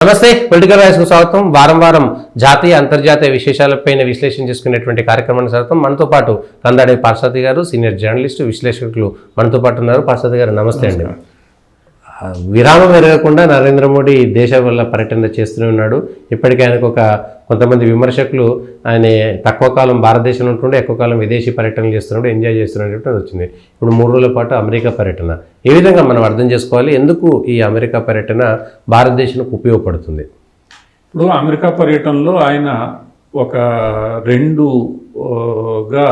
నమస్తే political voice కు స్వాగతం. వారం జాతీయ అంతర్జాతీయ విశేషాలపైన విశ్లేషణ చేసుకునేటువంటి కార్యక్రమానికి స్వాగతం. మనతో పాటు కందాడి పార్సాతి గారు, సీనియర్ జర్నలిస్టు విశ్లేషకులు మనతో పాటు ఉన్నారు. పార్సాతి గారు నమస్తే అండి. విరామం ఎరగకుండా నరేంద్ర మోడీ దేశ వల్ల పర్యటన చేస్తూనే ఉన్నాడు. ఇప్పటికే ఆయనకు కొంతమంది విమర్శకులు ఆయన తక్కువ కాలం భారతదేశంలో ఉంటుండే ఎక్కువ కాలం విదేశీ పర్యటనలు చేస్తున్నాడు, ఎంజాయ్ చేస్తున్నట్టు వచ్చింది. ఇప్పుడు 3 రోజుల పాటు అమెరికా పర్యటన. ఏ విధంగా మనం అర్థం చేసుకోవాలి, ఎందుకు ఈ అమెరికా పర్యటన భారతదేశానికి ఉపయోగపడుతుంది? ఇప్పుడు అమెరికా పర్యటనలో ఆయన ఒక 2గా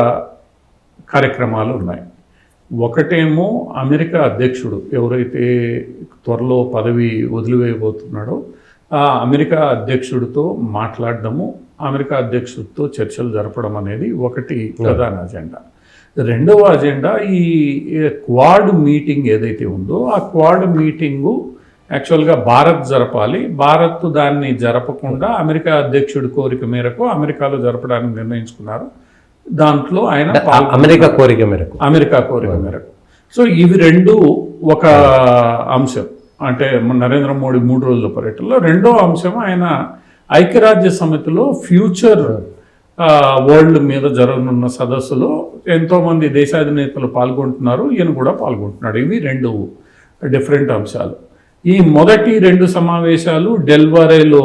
కార్యక్రమాలు ఉన్నాయి. ఒకటేమో అమెరికా అధ్యక్షుడు ఎవరైతే త్వరలో పదవి వదిలివేయబోతున్నాడో ఆ అమెరికా అధ్యక్షుడితో మాట్లాడడము, అమెరికా అధ్యక్షుడితో చర్చలు జరపడం అనేది ఒకటి ప్రధాన అజెండా. రెండవ అజెండా ఈ క్వాడ్ మీటింగ్ ఏదైతే ఉందో ఆ క్వాడ్ మీటింగు యాక్చువల్గా భారత్ జరపాలి. భారత్ దాన్ని జరపకుండా అమెరికా అధ్యక్షుడి కోరిక మేరకు అమెరికాలో జరపడానికి నిర్ణయించుకున్నారు. దాంట్లో ఆయన అమెరికా కోరిక మేరకు సో ఇవి రెండు ఒక అంశం. అంటే నరేంద్ర మోడీ 3 రోజుల పర్యటనలో రెండో అంశం ఆయన ఐక్యరాజ్య సమితిలో ఫ్యూచర్ వరల్డ్ మీద జరగనున్న సదస్సులో ఎంతోమంది దేశాధినేతలు పాల్గొంటున్నారు, ఈయన కూడా పాల్గొంటున్నాడు. ఇవి 2 డిఫరెంట్ అంశాలు. ఈ మొదటి 2 సమావేశాలు డెల్వరేలో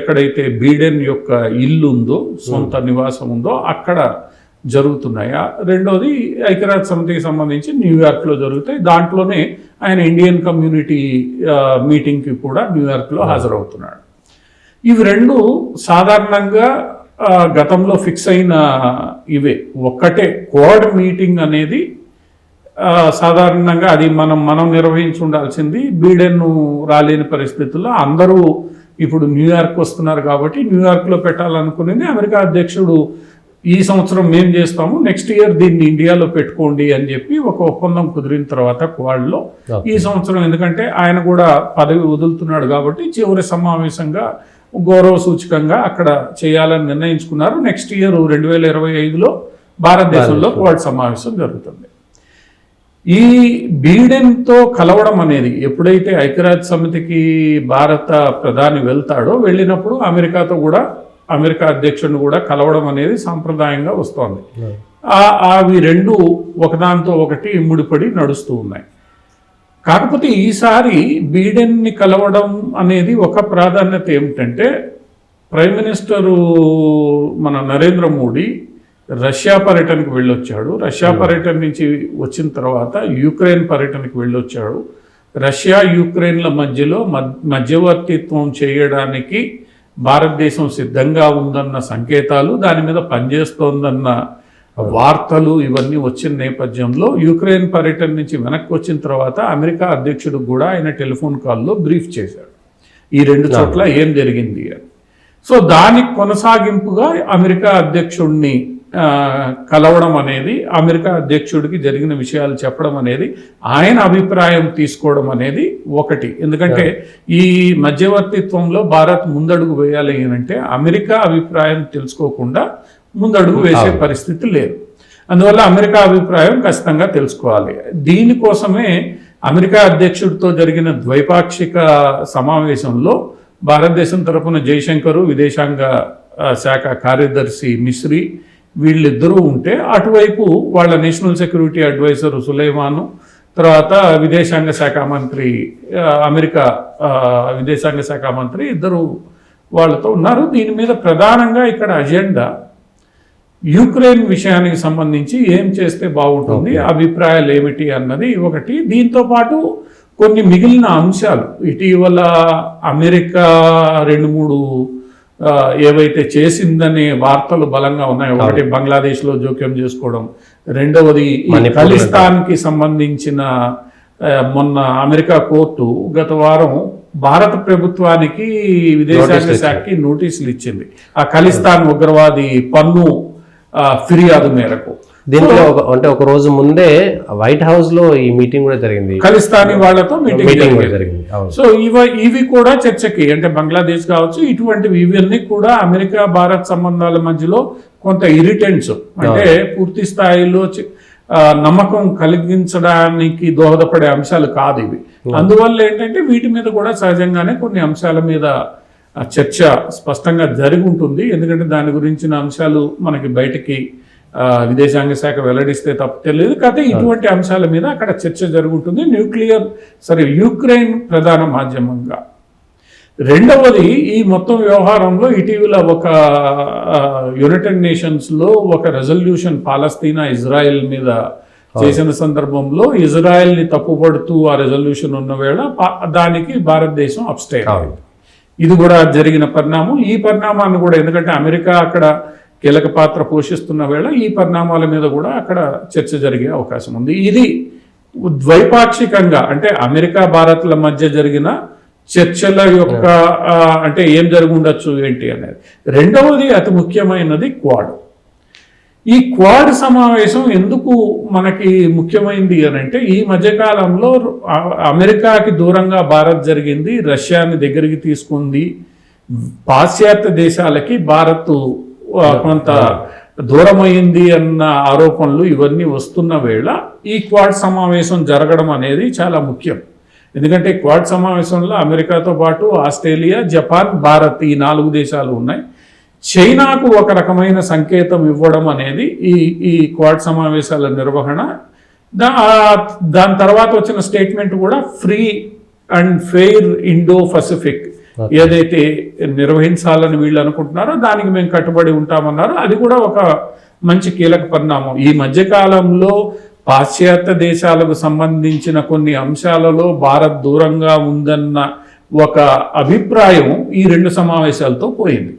ఎక్కడైతే బీడెన్ యొక్క ఇల్లు ఉందో, సొంత నివాసం ఉందో అక్కడ జరుగుతున్నాయి. రెండోది ఐక్యరాజ్య సమితికి సంబంధించి న్యూయార్క్లో జరుగుతాయి. దాంట్లోనే ఆయన ఇండియన్ కమ్యూనిటీ మీటింగ్కి కూడా న్యూయార్క్లో హాజరవుతున్నాడు. ఇవి 2 సాధారణంగా గతంలో ఫిక్స్ అయిన ఇవే. ఒక్కటే క్వాడ్ మీటింగ్ అనేది సాధారణంగా అది మనం నిర్వహించి ఉండాల్సింది. బీడెన్ రాలేని పరిస్థితుల్లో అందరూ ఇప్పుడు న్యూయార్క్ వస్తున్నారు కాబట్టి న్యూయార్క్లో పెట్టాలనుకునేది. అమెరికా అధ్యక్షుడు ఈ సంవత్సరం మేం చేస్తాము, నెక్స్ట్ ఇయర్ దీన్ని ఇండియాలో పెట్టుకోండి అని చెప్పి ఒక ఒప్పందం కుదిరిన తర్వాత క్వాడ్లో ఈ సంవత్సరం, ఎందుకంటే ఆయన కూడా పదవి వదులుతున్నాడు కాబట్టి చివరి సమావేశంగా గౌరవ సూచకంగా అక్కడ చేయాలని నిర్ణయించుకున్నారు. నెక్స్ట్ ఇయర్ 2025లో భారతదేశంలో క్వాడ్ సమావేశం జరుగుతుంది. ఈ బీడెన్తో కలవడం అనేది ఎప్పుడైతే ఐక్యరాజ్య సమితికి భారత ప్రధాని వెళ్తాడో వెళ్ళినప్పుడు అమెరికా అధ్యక్షుడిని కూడా కలవడం అనేది సాంప్రదాయంగా వస్తోంది. అవి 2 ఒకదాంతో ఒకటి ముడిపడి నడుస్తూ ఉన్నాయి. కాకపోతే ఈసారి బీడెన్ని కలవడం అనేది ఒక ప్రాధాన్యత ఏమిటంటే, ప్రైమ్ మినిస్టరు మన నరేంద్ర మోడీ రష్యా పర్యటనకు వెళ్ళొచ్చాడు. రష్యా పర్యటన నుంచి వచ్చిన తర్వాత యుక్రెయిన్ పర్యటనకు వెళ్ళొచ్చాడు. రష్యా యుక్రెయిన్ల మధ్యలో మధ్యవర్తిత్వం చేయడానికి భారతదేశం సిద్ధంగా ఉందన్న సంకేతాలు, దాని మీద పనిచేస్తోందన్న వార్తలు ఇవన్నీ వచ్చిన నేపథ్యంలో యుక్రెయిన్ పర్యటన నుంచి వెనక్కి వచ్చిన తర్వాత అమెరికా అధ్యక్షుడికి కూడా ఆయన టెలిఫోన్ కాల్లో బ్రీఫ్ చేశాడు ఈ 2 చోట్ల ఏం జరిగింది అని. సో దానికి కొనసాగింపుగా అమెరికా అధ్యక్షుడిని కలవడం అనేది, అమెరికా అధ్యక్షుడికి జరిగిన విషయాలు చెప్పడం అనేది, ఆయన అభిప్రాయం తీసుకోవడం అనేది ఒకటి. ఎందుకంటే ఈ మధ్యవర్తిత్వంలో భారత్ ముందడుగు వేయాలి అంటే అమెరికా అభిప్రాయం తెలుసుకోకుండా ముందడుగు వేసే పరిస్థితి లేదు. అందువల్ల అమెరికా అభిప్రాయం ఖచ్చితంగా తెలుసుకోవాలి. దీనికోసమే అమెరికా అధ్యక్షుడితో జరిగిన ద్వైపాక్షిక సమావేశంలో భారతదేశం తరఫున జయశంకర్, విదేశాంగ శాఖ కార్యదర్శి మిశ్రీ వీళ్ళిద్దరూ ఉంటే, అటువైపు వాళ్ళ నేషనల్ సెక్యూరిటీ అడ్వైజర్ సులైమాను, తర్వాత విదేశాంగ శాఖ మంత్రి, అమెరికా విదేశాంగ శాఖ మంత్రి ఇద్దరు వాళ్ళతో ఉన్నారు. దీని మీద ప్రధానంగా ఇక్కడ అజెండా యుక్రెయిన్ విషయానికి సంబంధించి ఏం చేస్తే బాగుంటుంది, అభిప్రాయాలు ఏమిటి అన్నది ఒకటి. దీంతో పాటు కొన్ని మిగిలిన అంశాలు, ఇటీవల అమెరికా 2-3 ఏవైతే చేసిందనే వార్తలు బలంగా ఉన్నాయి. ఒకటి బంగ్లాదేశ్లో జోక్యం చేసుకోవడం, రెండవది ఖలిస్తాన్కి సంబంధించిన మొన్న అమెరికా కోర్టు గత వారం భారత ప్రభుత్వానికి విదేశాంగ శాఖకి నోటీసులు ఇచ్చింది ఆ ఖలిస్తాన్ ఉగ్రవాది పన్ను ఫిర్యాదు మేరకు. దీంట్లో అంటే ఒక రోజు ముందే వైట్ హౌస్ లో ఈ మీటింగ్ కూడా జరిగింది, ఖలిస్తానీ వాళ్ళతో మీటింగ్ జరిగింది. సో ఇవి కూడా చర్చకి, అంటే బంగ్లాదేశ్ కావచ్చు, ఇటువంటివి ఇవన్నీ కూడా అమెరికా భారత్ సంబంధాల మధ్యలో కొంత ఇరిటెంట్స్, అంటే పూర్తి స్థాయిలో నమ్మకం కలిగించడానికి దోహదపడే అంశాలు కాదు ఇవి. అందువల్ల ఏంటంటే వీటి మీద కూడా సహజంగానే కొన్ని అంశాల మీద చర్చ స్పష్టంగా జరిగి ఉంటుంది. ఎందుకంటే దాని గురించిన అంశాలు మనకి బయటికి విదేశాంగ శాఖ వెల్లడిస్తే తప్ప తెలియదు. కాకపోతే ఇటువంటి అంశాల మీద అక్కడ చర్చ జరుగుతుంది. యుక్రెయిన్ ప్రధాన మాధ్యమంగా. రెండవది, ఈ మొత్తం వ్యవహారంలో ఇటీవల ఒక యునైటెడ్ నేషన్స్లో ఒక రెజల్యూషన్ పాలస్తీనా ఇజ్రాయెల్ మీద చేసిన సందర్భంలో ఇజ్రాయెల్ని తప్పుపడుతూ ఆ రెజల్యూషన్ ఉన్న వేళ దానికి భారతదేశం అబ్స్టైన్ అయింది. ఇది కూడా జరిగిన పరిణామం. ఈ పరిణామాన్ని కూడా, ఎందుకంటే అమెరికా అక్కడ కీలక పాత్ర పోషిస్తున్న వేళ ఈ పరిణామాల మీద కూడా అక్కడ చర్చ జరిగే అవకాశం ఉంది. ఇది ద్వైపాక్షికంగా, అంటే అమెరికా భారత్ల మధ్య జరిగిన చర్చల యొక్క అంటే ఏం జరిగి ఉండొచ్చు ఏంటి అనేది. రెండవది అతి ముఖ్యమైనది క్వాడ్. ఈ క్వాడ్ సమావేశం ఎందుకు మనకి ముఖ్యమైనది అని అంటే, ఈ మధ్యకాలంలో అమెరికాకి దూరంగా భారత్ జరిగింది, రష్యాని దగ్గరికి తీసుకుంది, పాశ్చాత్య దేశాలకి భారత్ కొంత దూరమైంది అన్న ఆరోపణలు ఇవన్నీ వస్తున్న వేళ ఈ క్వాడ్ సమావేశం జరగడం అనేది చాలా ముఖ్యం. ఎందుకంటే క్వాడ్ సమావేశంలో అమెరికాతో పాటు ఆస్ట్రేలియా, జపాన్, భారత్ ఈ 4 దేశాలు ఉన్నాయి. చైనాకు ఒక రకమైన సంకేతం ఇవ్వడం అనేది ఈ క్వాడ్ సమావేశాల నిర్వహణ. దాని తర్వాత వచ్చిన స్టేట్మెంట్ కూడా free and fair Indo Pacific ఏదైతే నిర్వహించాలని వీళ్ళు అనుకుంటున్నారో దానికి మేము కట్టుబడి ఉంటామన్నారు. అది కూడా ఒక మంచి కీలక పరిణామం. ఈ మధ్యకాలంలో పాశ్చాత్య దేశాలకు సంబంధించిన కొన్ని అంశాలలో భారత్ దూరంగా ఉందన్న ఒక అభిప్రాయం ఈ 2 సమావేశాలతో పోయింది.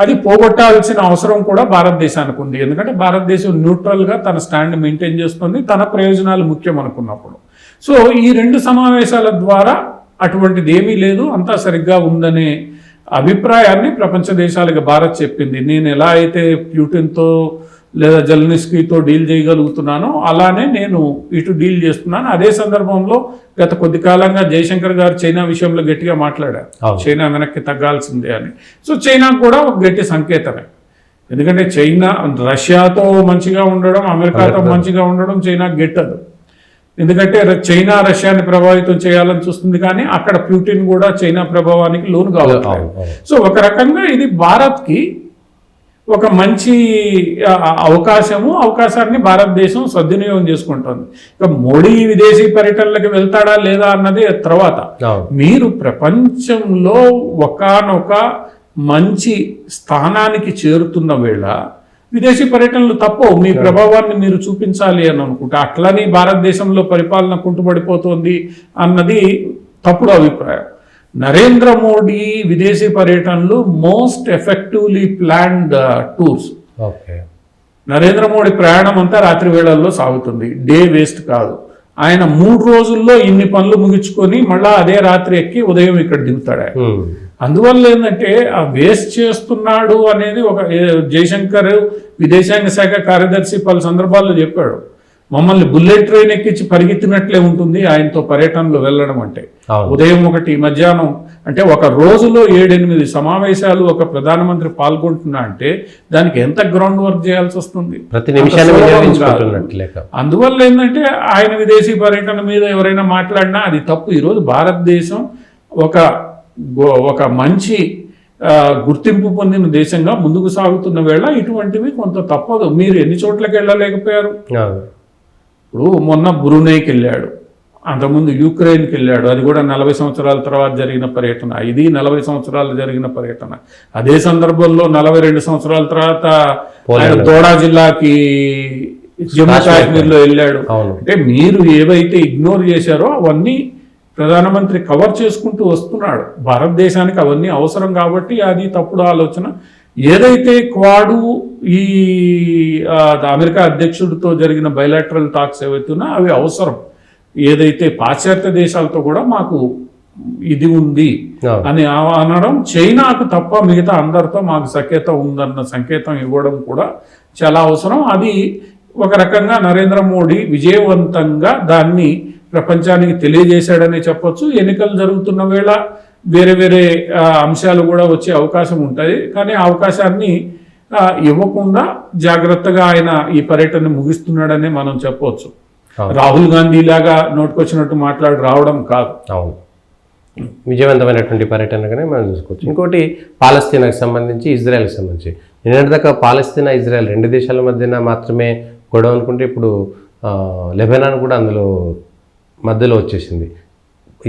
అది పోగొట్టాల్సిన అవసరం కూడా భారతదేశానికి ఉంది. ఎందుకంటే భారతదేశం న్యూట్రల్గా తన స్టాండ్ మెయింటైన్ చేస్తుంది, తన ప్రయోజనాలు ముఖ్యం అనుకున్నప్పుడు. సో ఈ 2 సమావేశాల ద్వారా అటువంటిది ఏమీ లేదు, అంతా సరిగ్గా ఉందనే అభిప్రాయాన్ని ప్రపంచ దేశాలకు భారత్ చెప్పింది. నేను ఎలా అయితే ప్యూటిన్తో లేదా జెలెన్స్కీతో డీల్ చేయగలుగుతున్నానో అలానే నేను ఇటు డీల్ చేస్తున్నాను. అదే సందర్భంలో గత కొద్ది కాలంగా జయశంకర్ గారు చైనా విషయంలో గట్టిగా మాట్లాడారు, చైనా వెనక్కి తగ్గాల్సిందే అని. సో చైనా కూడా ఒక గట్టి సంకేతమే. ఎందుకంటే చైనా రష్యాతో మంచిగా ఉండడం, అమెరికాతో మంచిగా ఉండడం చైనా గెట్టదు. ఎందుకంటే చైనా రష్యాని ప్రభావితం చేయాలని చూస్తుంది, కానీ అక్కడ ప్యూటిన్ కూడా చైనా ప్రభావానికి లోను కావాలి. సో ఒక రకంగా ఇది భారత్కి ఒక మంచి అవకాశాన్ని భారతదేశం సద్వినియోగం చేసుకుంటుంది. ఇక మోడీ విదేశీ పర్యటనలకు వెళ్తాడా లేదా అన్నది తర్వాత. మీరు ప్రపంచంలో ఒకానొక మంచి స్థానానికి చేరుతున్న వేళ విదేశీ పర్యటనలు తప్పవు. మీ ప్రభావాన్ని మీరు చూపించాలి అని అనుకుంటే, అట్లని భారతదేశంలో పరిపాలన కుంటుపడిపోతుంది అన్నది తప్పుడు అభిప్రాయం. నరేంద్ర మోడీ విదేశీ పర్యటనలు most effectively planned tours. Narendra Modi ప్రయాణం అంతా రాత్రి వేళల్లో సాగుతుంది, డే వేస్ట్ కాదు. ఆయన 3 రోజుల్లో ఇన్ని పనులు ముగించుకొని మళ్ళా అదే రాత్రి ఎక్కి ఉదయం ఇక్కడ దిగుతాడు. అందువల్ల ఏంటంటే ఆ వేస్ట్ చేస్తున్నాడు అనేది ఒక జయశంకర్ విదేశాంగ శాఖ కార్యదర్శి పలు సందర్భాల్లో చెప్పాడు. మమ్మల్ని బుల్లెట్ ట్రైన్ ఎక్కించి పరిగెత్తినట్లే ఉంటుంది ఆయనతో పర్యటనలో వెళ్ళడం అంటే. ఉదయం 1, మధ్యాహ్నం, అంటే ఒక రోజులో 7-8 సమావేశాలు ఒక ప్రధానమంత్రి పాల్గొంటున్నా అంటే దానికి ఎంత గ్రౌండ్ వర్క్ చేయాల్సి వస్తుంది. అందువల్ల ఏంటంటే ఆయన విదేశీ పర్యటన మీద ఎవరైనా మాట్లాడినా అది తప్పు. ఈరోజు భారతదేశం ఒక మంచి గుర్తింపు పొందిన దేశంగా ముందుకు సాగుతున్న వేళ ఇటువంటివి కొంత తప్పదు. మీరు ఎన్ని చోట్లకి వెళ్ళలేకపోయారు? ఇప్పుడు మొన్న బ్రూనైకి వెళ్ళాడు, అంతకుముందు యుక్రెయిన్కి వెళ్ళాడు, అది కూడా 40 సంవత్సరాల తర్వాత జరిగిన పర్యటన. ఇది 40 సంవత్సరాలు జరిగిన పర్యటన. అదే సందర్భంలో 42 సంవత్సరాల తర్వాత ఆయన దోడా జిల్లాకి జమ్మూ కాశ్మీర్లో వెళ్ళాడు. అంటే మీరు ఏవైతే ఇగ్నోర్ చేశారో అవన్నీ ప్రధానమంత్రి కవర్ చేసుకుంటూ వస్తున్నాడు. భారతదేశానికి అవన్నీ అవసరం కాబట్టి అది తప్పుడు ఆలోచన. ఏదైతే క్వాడు ఈ అమెరికా అధ్యక్షుడితో జరిగిన బైలాటరల్ టాక్స్ ఏవైతున్నా అవి అవసరం. ఏదైతే పాశ్చాత్య దేశాలతో కూడా మాకు ఇది ఉంది అని అనడం, చైనాకు తప్ప మిగతా అందరితో మాకు సఖ్యత ఉందన్న సంకేతం ఇవ్వడం కూడా చాలా అవసరం. అది ఒక రకంగా నరేంద్ర మోడీ విజయవంతంగా దాన్ని ప్రపంచానికి తెలియజేశాడనే చెప్పొచ్చు. ఎన్నికలు జరుగుతున్న వేళ వేరే వేరే అంశాలు కూడా వచ్చే అవకాశం ఉంటుంది, కానీ ఆ అవకాశాన్ని ఇవ్వకుండా జాగ్రత్తగా ఆయన ఈ పర్యటన ముగిస్తున్నాడని మనం చెప్పవచ్చు. రాహుల్ గాంధీ లాగా నోటుకొచ్చినట్టు రావడం కాదు. విజయవంతమైనటువంటి పర్యటనగానే మనం చూసుకోవచ్చు. ఇంకోటి పాలస్తీనాకి సంబంధించి, ఇజ్రాయెల్కి సంబంధించి, నిన్నటిదాకా పాలస్తీనా ఇజ్రాయెల్ రెండు దేశాల మధ్యన మాత్రమే గొడవ అనుకుంటే ఇప్పుడు లెబనాన్ కూడా అందులో మధ్యలో వచ్చేసింది.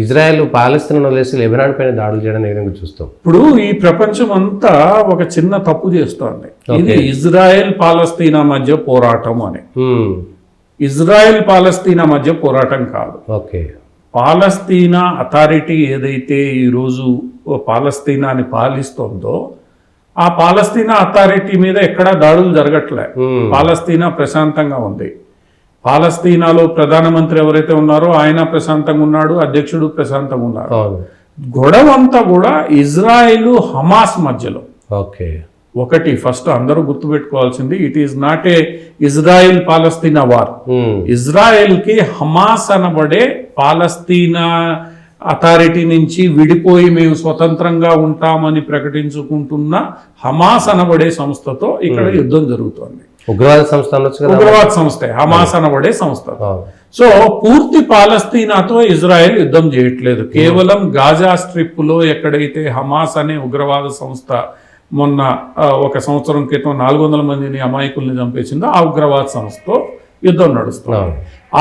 ఇజ్రాయెల్ పాలస్తీనాను వదిలేసి లెబనాన్ పైన దాడులు చేయడం ఏ విధంగా చూస్తాం? ఇప్పుడు ఈ ప్రపంచం అంతా ఒక చిన్న తప్పు చేస్తోంది. ఇది ఇజ్రాయెల్ పాలస్తీనా మధ్య పోరాటం అని. ఇజ్రాయెల్ పాలస్తీనా మధ్య పోరాటం కాదు. ఓకే, పాలస్తీనా అథారిటీ ఏదైతే ఈరోజు పాలస్తీనాని పాలిస్తోందో ఆ పాలస్తీనా అథారిటీ మీద ఎక్కడా దాడులు జరగట్లే. పాలస్తీనా ప్రశాంతంగా ఉంది. పాలస్తీనాలో ప్రధానమంత్రి ఎవరైతే ఉన్నారో ఆయన ప్రశాంతంగా ఉన్నాడు, అధ్యక్షుడు ప్రశాంతంగా ఉన్నారు. గొడవ అంతా కూడా ఇజ్రాయెల్ హమాస్ మధ్యలో. ఓకే, ఒకటి ఫస్ట్ అందరూ గుర్తుపెట్టుకోవాల్సింది, it is not a Israel Palestine war. Israel కి హమాస్ అనబడే పాలస్తీనా అథారిటీ నుంచి విడిపోయి మేము స్వతంత్రంగా ఉంటామని ప్రకటించుకుంటున్న హమాస్ అనబడే సంస్థతో ఇక్కడ యుద్ధం జరుగుతోంది. ఉగ్రవాద సంస్థ, ఉగ్రవాద సంస్థ హమాస్ అనబడే సంస్థ. సో పూర్తి పాలస్తీనాతో ఇజ్రాయెల్ యుద్ధం చేయట్లేదు. కేవలం గాజా స్ట్రిప్ లో ఎక్కడైతే హమాస్ అనే ఉగ్రవాద సంస్థ మొన్న ఒక సంవత్సరం క్రితం 400 మందిని అమాయకుల్ని చంపేసిందో ఆ ఉగ్రవాద సంస్థతో యుద్ధం నడుస్తుంది.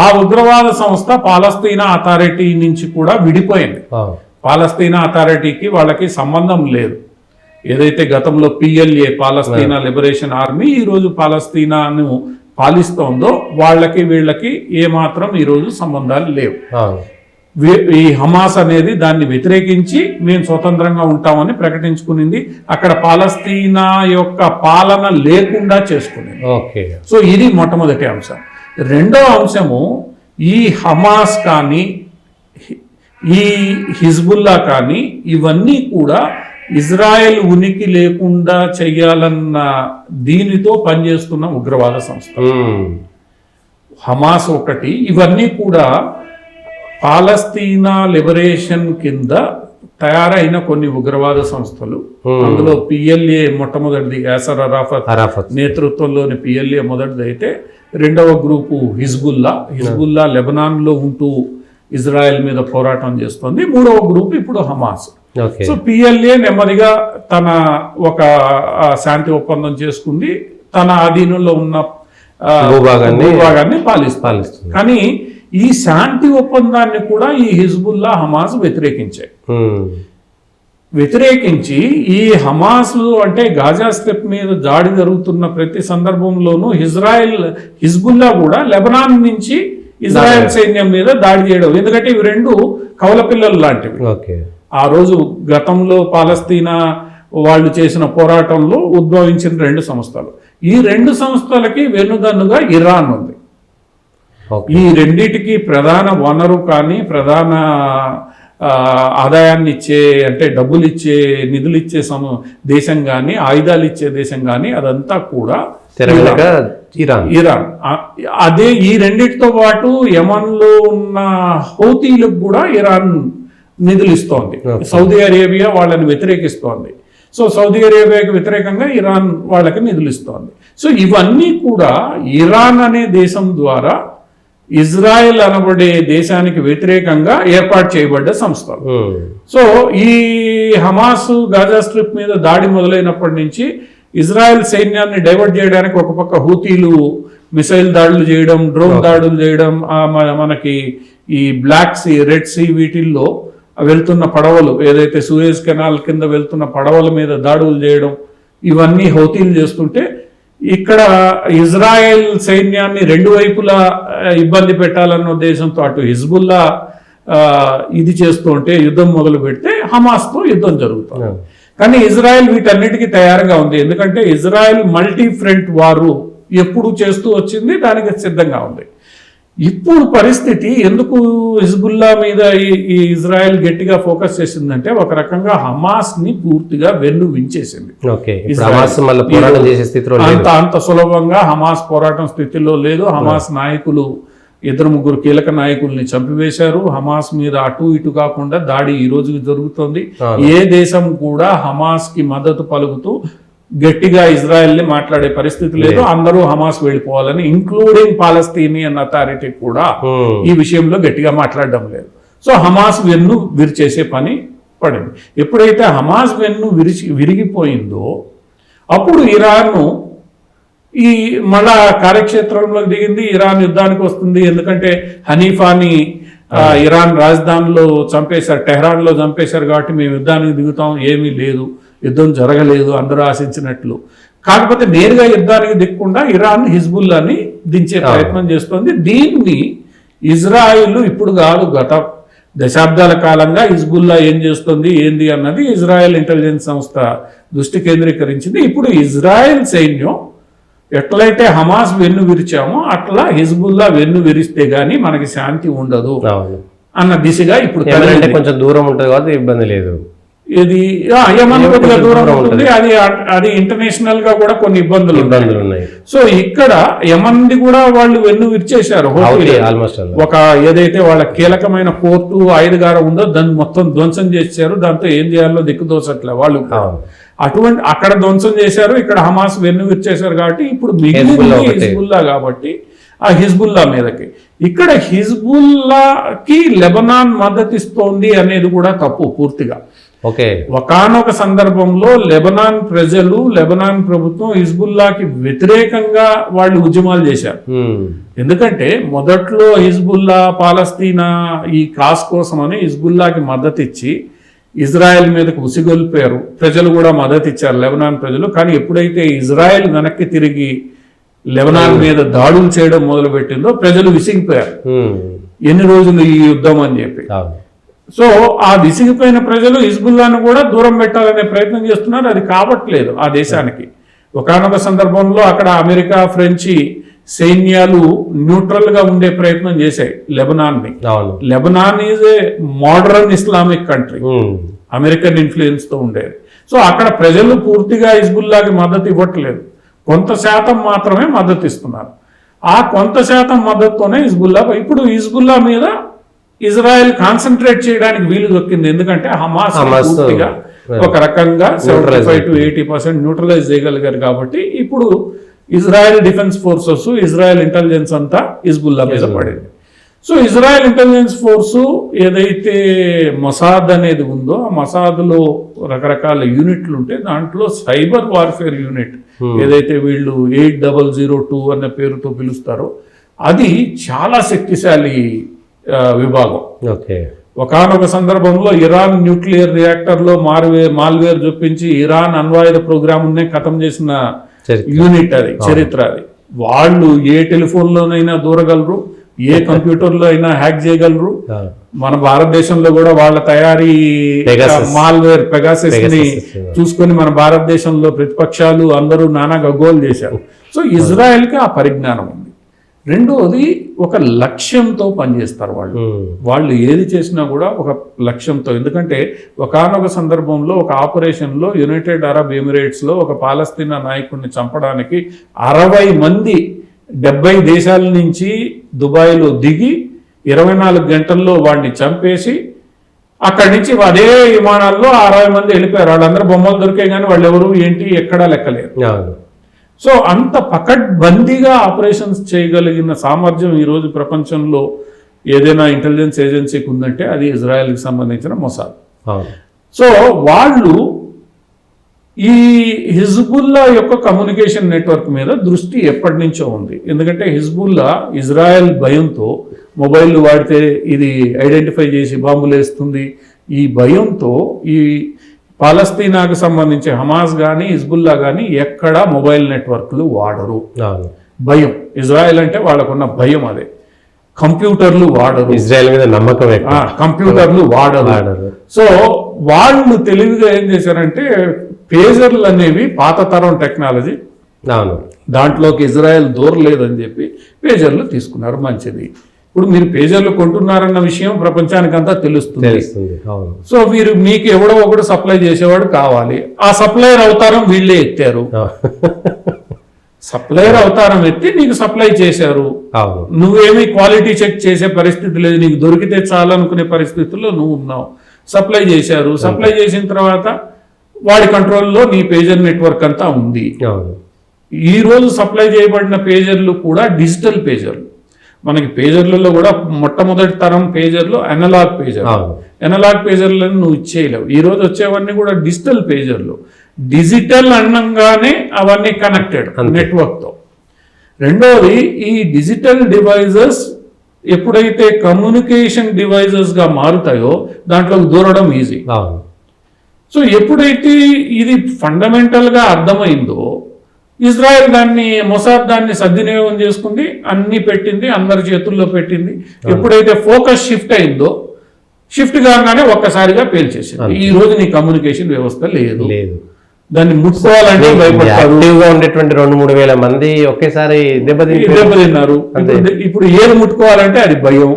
ఆ ఉగ్రవాద సంస్థ పాలస్తీనా అథారిటీ నుంచి కూడా విడిపోయింది. పాలస్తీనా అథారిటీకి వాళ్ళకి సంబంధం లేదు. ఏదైతే గతంలో PLA పాలస్తీనా లిబరేషన్ ఆర్మీ ఈరోజు పాలస్తీనాను పాలిస్తోందో వాళ్ళకి వీళ్ళకి ఏమాత్రం ఈరోజు సంబంధాలు లేవు. ఈ హమాస్ అనేది దాన్ని వ్యతిరేకించి మేము స్వతంత్రంగా ఉంటామని ప్రకటించుకునింది. అక్కడ పాలస్తీనా యొక్క పాలన లేకుండా చేసుకునింది. సో ఇది మొట్టమొదటి అంశం. రెండో అంశము, ఈ హమాస్ కానీ ఈ హిజ్బుల్లా కానీ ఇవన్నీ కూడా ఇజ్రాయెల్ ఉనికి లేకుండా చెయ్యాలన్న దీనితో పనిచేస్తున్న ఉగ్రవాద సంస్థ. హమాస్ ఒకటి, ఇవన్నీ కూడా పాలస్తీనా లిబరేషన్ కింద తయారైన కొన్ని ఉగ్రవాద సంస్థలు. అందులో PLA మొట్టమొదటిది, యాసర్ అరాఫత్ నేతృత్వంలోని PLA మొదటిది అయితే, రెండవ గ్రూపు హిజ్బుల్లా లెబనాన్లో ఉంటూ ఇజ్రాయెల్ మీద పోరాటం చేస్తుంది. మూడవ గ్రూప్ ఇప్పుడు హమాస్. సో PLA నెమ్మదిగా తన ఒక శాంతి ఒప్పందం చేసుకుంది, తన ఆధీనంలో ఉన్న భూభాగాన్ని పాలిస్తుంది. కానీ ఈ శాంతి ఒప్పందాన్ని కూడా ఈ హిజ్బుల్లా హమాస్ వ్యతిరేకించి ఈ హమాస్ అంటే గాజా స్ట్రిప్ మీద దాడి జరుగుతున్న ప్రతి సందర్భంలోనూ హిజ్బుల్లా కూడా లెబనాన్ నుంచి ఇజ్రాయెల్ సైన్యం మీద దాడి చేయడం. ఎందుకంటే ఇవి రెండు కవల పిల్లలు లాంటివి. ఆ రోజు గతంలో పాలస్తీనా వాళ్ళు చేసిన పోరాటంలో ఉద్భవించిన రెండు సంస్థలు. ఈ రెండు సంస్థలకి వెన్నుదన్నుగా ఇరాన్ ఉంది. ఈ రెండిటికి ప్రధాన వనరు కానీ, ప్రధాన ఆదాయాన్ని ఇచ్చే అంటే డబ్బులు ఇచ్చే, నిధులు ఇచ్చే దేశం కానీ, ఆయుధాలు ఇచ్చే దేశం కానీ అదంతా కూడా ఇరాన్. అదే ఈ రెండిటితో పాటు యమన్లో ఉన్న హౌతీలకు కూడా ఇరాన్ నిధులు ఇస్తోంది. సౌదీ అరేబియా వాళ్ళని వ్యతిరేకిస్తోంది. సో సౌదీ అరేబియాకి వ్యతిరేకంగా ఇరాన్ వాళ్ళకి నిధులు ఇస్తోంది. సో ఇవన్నీ కూడా ఇరాన్ అనే దేశం ద్వారా ఇజ్రాయెల్ అనబడే దేశానికి వ్యతిరేకంగా ఏర్పాటు చేయబడ్డ సంస్థలు. సో ఈ హమాస్ గాజా స్ట్రిప్ మీద దాడి మొదలైనప్పటి నుంచి ఇజ్రాయెల్ సైన్యాన్ని డైవర్ట్ చేయడానికి ఒక పక్క హూతీలు మిసైల్ దాడులు చేయడం, డ్రోన్ దాడులు చేయడం, మనకి ఈ బ్లాక్ సీ, రెడ్ సీ వీటిల్లో వెళ్తున్న పడవలు, ఏదైతే సూయజ్ కెనాల్ కింద వెళ్తున్న పడవల మీద దాడులు చేయడం, ఇవన్నీ హౌతీలు చేస్తుంటే ఇక్కడ ఇజ్రాయెల్ సైన్యాన్ని రెండు వైపులా ఇబ్బంది పెట్టాలన్న ఉద్దేశంతో అటు హిజ్బుల్లా ఇది చేస్తూ ఉంటే, యుద్ధం మొదలు పెడితే హమాస్తో యుద్ధం జరుగుతుంది. కానీ ఇజ్రాయెల్ వీటన్నిటికీ తయారుగా ఉంది. ఎందుకంటే ఇజ్రాయెల్ మల్టీ ఫ్రంట్ వారు ఎప్పుడు చేస్తూ వచ్చింది, దానికి సిద్ధంగా ఉంది. ఇప్పుడు పరిస్థితి ఎందుకు హిజ్బుల్లా మీద ఈ ఇజ్రాయెల్ గట్టిగా ఫోకస్ చేసిందంటే, ఒక రకంగా హమాస్ ని పూర్తిగా వెన్ను వించేసింది. అంత సులభంగా హమాస్ పోరాటం స్థితిలో లేదు. హమాస్ నాయకులు 2-3 కీలక నాయకుల్ని చంపివేశారు. హమాస్ మీద అటు ఇటు కాకుండా దాడి ఈ రోజు జరుగుతోంది. ఏ దేశం కూడా హమాస్ కి మద్దతు పలుకుతూ గట్టిగా ఇజ్రాయెల్ ని మాట్లాడే పరిస్థితి లేదు. అందరూ హమాస్ వెళ్ళిపోవాలని, ఇంక్లూడింగ్ పాలస్తీనియన్ అథారిటీ కూడా ఈ విషయంలో గట్టిగా మాట్లాడడం లేదు. సో హమాస్ వెన్ను విరిచేసే పని పడింది. ఎప్పుడైతే హమాస్ వెన్ను విరిగిపోయిందో అప్పుడు ఇరాన్ ఈ మళ్ళా కార్యక్షేత్రంలోకి దిగింది. ఇరాన్ యుద్ధానికి వస్తుంది, ఎందుకంటే హనీఫాని ఇరాన్ రాజధానిలో చంపేశారు, టెహ్రాన్లో చంపేశారు, కాబట్టి మేము యుద్ధానికి దిగుతాం. ఏమీ లేదు, యుద్ధం జరగలేదు అందరూ ఆశించినట్లు. కాకపోతే నేరుగా యుద్ధానికి దిక్కుండా ఇరాన్ హిజ్బుల్లాని దించే ప్రయత్నం చేస్తుంది. దీన్ని ఇజ్రాయిల్ ఇప్పుడు కాదు, గత దశాబ్దాల కాలంగా హిజ్బుల్లా ఏం చేస్తుంది ఏంది అన్నది ఇజ్రాయెల్ ఇంటెలిజెన్స్ సంస్థ దృష్టి కేంద్రీకరించింది. ఇప్పుడు ఇజ్రాయెల్ సైన్యం ఎట్లయితే హమాస్ వెన్ను విరిచామో అట్లా హిజ్బుల్లా వెన్ను విరిస్తే గానీ మనకి శాంతి ఉండదు అన్న దిశగా ఇప్పుడు కొంచెం దూరం ఉంటుంది కాబట్టి ఇబ్బంది లేదు. ఇది యమన్ కొద్దిగా దూరం ఉంటుంది, అది ఇంటర్నేషనల్ గా కూడా కొన్ని ఇబ్బందులు ఉన్నాయి. సో ఇక్కడ యమన్ది కూడా వాళ్ళు వెన్ను విరిచేశారు. ఒక ఏదైతే వాళ్ళ కీలకమైన పోర్టు ఆయుధగారం ఉందో దాన్ని మొత్తం ధ్వంసం చేశారు. దాంతో ఏం చేయాలో దిక్కుదోసట్లే వాళ్ళు. అటువంటి అక్కడ ధ్వంసం చేశారు, ఇక్కడ హమాస్ వెన్ను విరిచేశారు. కాబట్టి ఇప్పుడు మిగిలింది హిజ్బుల్లా, కాబట్టి ఆ హిజ్బుల్లా మీదకి ఇక్కడ హిజ్బుల్లాకి లెబనాన్ మద్దతు ఇస్తోంది అనేది కూడా తప్పు పూర్తిగా. ఒకానొక సందర్భంలో లెబనాన్ ప్రజలు, లెబనాన్ ప్రభుత్వం హిజ్బుల్లాకి వ్యతిరేకంగా వాళ్ళు ఉద్యమాలు చేశారు. ఎందుకంటే మొదట్లో హిజ్బుల్లా పాలస్తీనా ఈ కాస్ కోసం అని హిజ్బుల్లాకి మద్దతు ఇచ్చి ఇజ్రాయెల్ మీదకు ఉసిగొల్పారు. ప్రజలు కూడా మద్దతు ఇచ్చారు, లెబనాన్ ప్రజలు. కానీ ఎప్పుడైతే ఇజ్రాయెల్ వెనక్కి తిరిగి లెబనాన్ మీద దాడులు చేయడం మొదలుపెట్టిందో ప్రజలు విసిగిపోయారు, ఎన్ని రోజులు ఈ యుద్ధం అని చెప్పి. సో ఆ విసిగిపోయిన ప్రజలు హిజ్బుల్లాను కూడా దూరం పెట్టాలనే ప్రయత్నం చేస్తున్నారు. అది కావట్లేదు ఆ దేశానికి. ఒకానొక సందర్భంలో అక్కడ అమెరికా, ఫ్రెంచి సైన్యాలు న్యూట్రల్ గా ఉండే ప్రయత్నం చేశాయి లెబనాన్ ని. Lebanon is a modern Islamic country, American influence తో ఉండేది. సో అక్కడ ప్రజలు పూర్తిగా హిజ్బుల్లాకి మద్దతు ఇవ్వట్లేదు, కొంత శాతం మాత్రమే మద్దతు ఇస్తున్నారు. ఆ కొంత శాతం మద్దతుతోనే హిజ్బుల్లా. ఇప్పుడు హిజ్బుల్లా మీద ఇజ్రాయెల్ కాన్సన్ట్రేట్ చేయడానికి వీలు దొక్కింది, ఎందుకంటే హమాస్ పూర్తిగా ఒక రకంగా 75 to 80% న్యూట్రలైజ్ చేయగలిగారు. కాబట్టి ఇప్పుడు Israel defence forces, Israel intelligence అంతా హిజ్బుల్లా మీద పడింది. సో ఇజ్రాయెల్ ఇంటెలిజెన్స్ ఫోర్సు ఏదైతే మొసాద్ అనేది ఉందో, ఆ మొసాద్లో రకరకాల యూనిట్లు ఉంటే దాంట్లో సైబర్ వార్ఫేర్ యూనిట్ ఏదైతే వీళ్ళు 8002 అనే పేరుతో పిలుస్తారో అది చాలా శక్తిశాలి విభాగం. ఒకానొక సందర్భంలో ఇరాన్ న్యూక్లియర్ రియాక్టర్లో మాల్వేర్ చూపించి ఇరాన్ అణ్వాయుధ ప్రోగ్రామ్నే ఖతం చేసిన యూనిట్ అది, చరిత్ర అది. వాళ్ళు ఏ టెలిఫోన్లోనైనా దూరగలరు, ఏ కంప్యూటర్లో అయినా హ్యాక్ చేయగలరు. మన భారతదేశంలో కూడా వాళ్ళ తయారీ మాల్వేర్ పెగాసస్ ని చూసుకొని మన భారతదేశంలో ప్రతిపక్షాలు అందరూ నానా గగ్గోలు చేశారు. సో ఇజ్రాయెల్ కి ఆ పరిజ్ఞానం ఉంది. రెండోది ఒక లక్ష్యంతో పనిచేస్తారు వాళ్ళు ఏది చేసినా కూడా ఒక లక్ష్యంతో. ఎందుకంటే ఒకానొక సందర్భంలో ఒక ఆపరేషన్లో యునైటెడ్ అరబ్ ఎమిరేట్స్లో ఒక పాలస్తీనా నాయకుడిని చంపడానికి 60 మంది 70 దేశాల నుంచి దుబాయ్లో దిగి 24 గంటల్లో వాడిని చంపేసి అక్కడి నుంచి అదే విమానాల్లో 60 మంది వెళ్ళిపోయారు. వాళ్ళందరూ బొమ్మలు దొరికాయి కానీ వాళ్ళు ఎవరు ఏంటి ఎక్కడా లెక్కలేరు. సో అంత పకడ్బందీగా ఆపరేషన్స్ చేయగలిగిన సామర్థ్యం ఈరోజు ప్రపంచంలో ఏదైనా ఇంటెలిజెన్స్ ఏజెన్సీకి ఉందంటే అది ఇజ్రాయెల్కి సంబంధించిన మొసాద్. సో వాళ్ళు ఈ హిజ్బుల్లా యొక్క కమ్యూనికేషన్ నెట్వర్క్ మీద దృష్టి ఎప్పటి నుంచో ఉంది. ఎందుకంటే హిజ్బుల్లా ఇజ్రాయెల్ భయంతో మొబైల్ వాడితే ఇది ఐడెంటిఫై చేసి బాంబులు వేస్తుంది, ఈ భయంతో ఈ పాలస్తీనాకు సంబంధించి హమాస్ కానీ హిజ్బుల్లా కానీ ఎక్కడా మొబైల్ నెట్వర్క్లు వాడరు. భయం, ఇజ్రాయెల్ అంటే వాళ్ళకున్న భయం అదే. కంప్యూటర్లు వాడరు, ఇజ్రాయెల్ మీద నమ్మకం, కంప్యూటర్లు వాడరు. సో వాళ్ళు తెలివిగా ఏం చేశారంటే పేజర్లు అనేవి పాత తరం టెక్నాలజీ, దాంట్లోకి ఇజ్రాయెల్ దూరలేదని చెప్పి పేజర్లు తీసుకున్నారు. మంచిది. ఇప్పుడు మీరు పేజర్లు కొంటున్నారన్న విషయం ప్రపంచానికంతా తెలుస్తుంది. సో మీకు ఎవడో ఒకడు సప్లై చేసేవాడు కావాలి. ఆ సప్లయర్ అవతారం వీళ్ళే ఎత్తారు. సప్లయర్ అవతారం ఎత్తి నీకు సప్లై చేశారు. నువ్వేమి క్వాలిటీ చెక్ చేసే పరిస్థితి లేదు, నీకు దొరికితే చాలనుకునే పరిస్థితుల్లో నువ్వు ఉన్నావు. సప్లై చేశారు. సప్లై చేసిన తర్వాత వాడి కంట్రోల్లో నీ పేజర్ నెట్వర్క్ అంతా ఉంది. ఈ రోజు సప్లై చేయబడిన పేజర్లు కూడా డిజిటల్ పేజర్లు. మనకి పేజర్లలో కూడా మొట్టమొదటి తరం పేజర్లు అనలాగ్ పేజర్. అనలాగ్ పేజర్లను నువ్వు ఇచ్చేయలేవు. ఈ రోజు వచ్చేవన్నీ కూడా డిజిటల్ పేజర్లు. డిజిటల్ అనగానే అవన్నీ కనెక్టెడ్ నెట్వర్క్తో. రెండోది, ఈ డిజిటల్ డివైజెస్ ఎప్పుడైతే కమ్యూనికేషన్ డివైజెస్గా మారుతాయో దాంట్లోకి దూరడం ఈజీ. సో ఎప్పుడైతే ఇది ఫండమెంటల్గా అర్థమైందో ఇజ్రాయెల్ మొసాద్ దాన్ని సద్వినియోగం చేసుకుంది, అన్ని పెట్టింది, అందరి చేతుల్లో పెట్టింది. ఎప్పుడైతే ఫోకస్ షిఫ్ట్ అయిందో, షిఫ్ట్ కాగానే ఒక్కసారిగా పేల్చేసింది. ఈ రోజు నీ కమ్యూనికేషన్ వ్యవస్థ లేదు. దాన్ని ముట్టుకోవాలంటే భయపడతారు. ఉండేటువంటి 2-3 వేల మంది ఒకేసారి దెబ్బతిన్నారు. ఇప్పుడు ఏది ముట్టుకోవాలంటే అది భయం.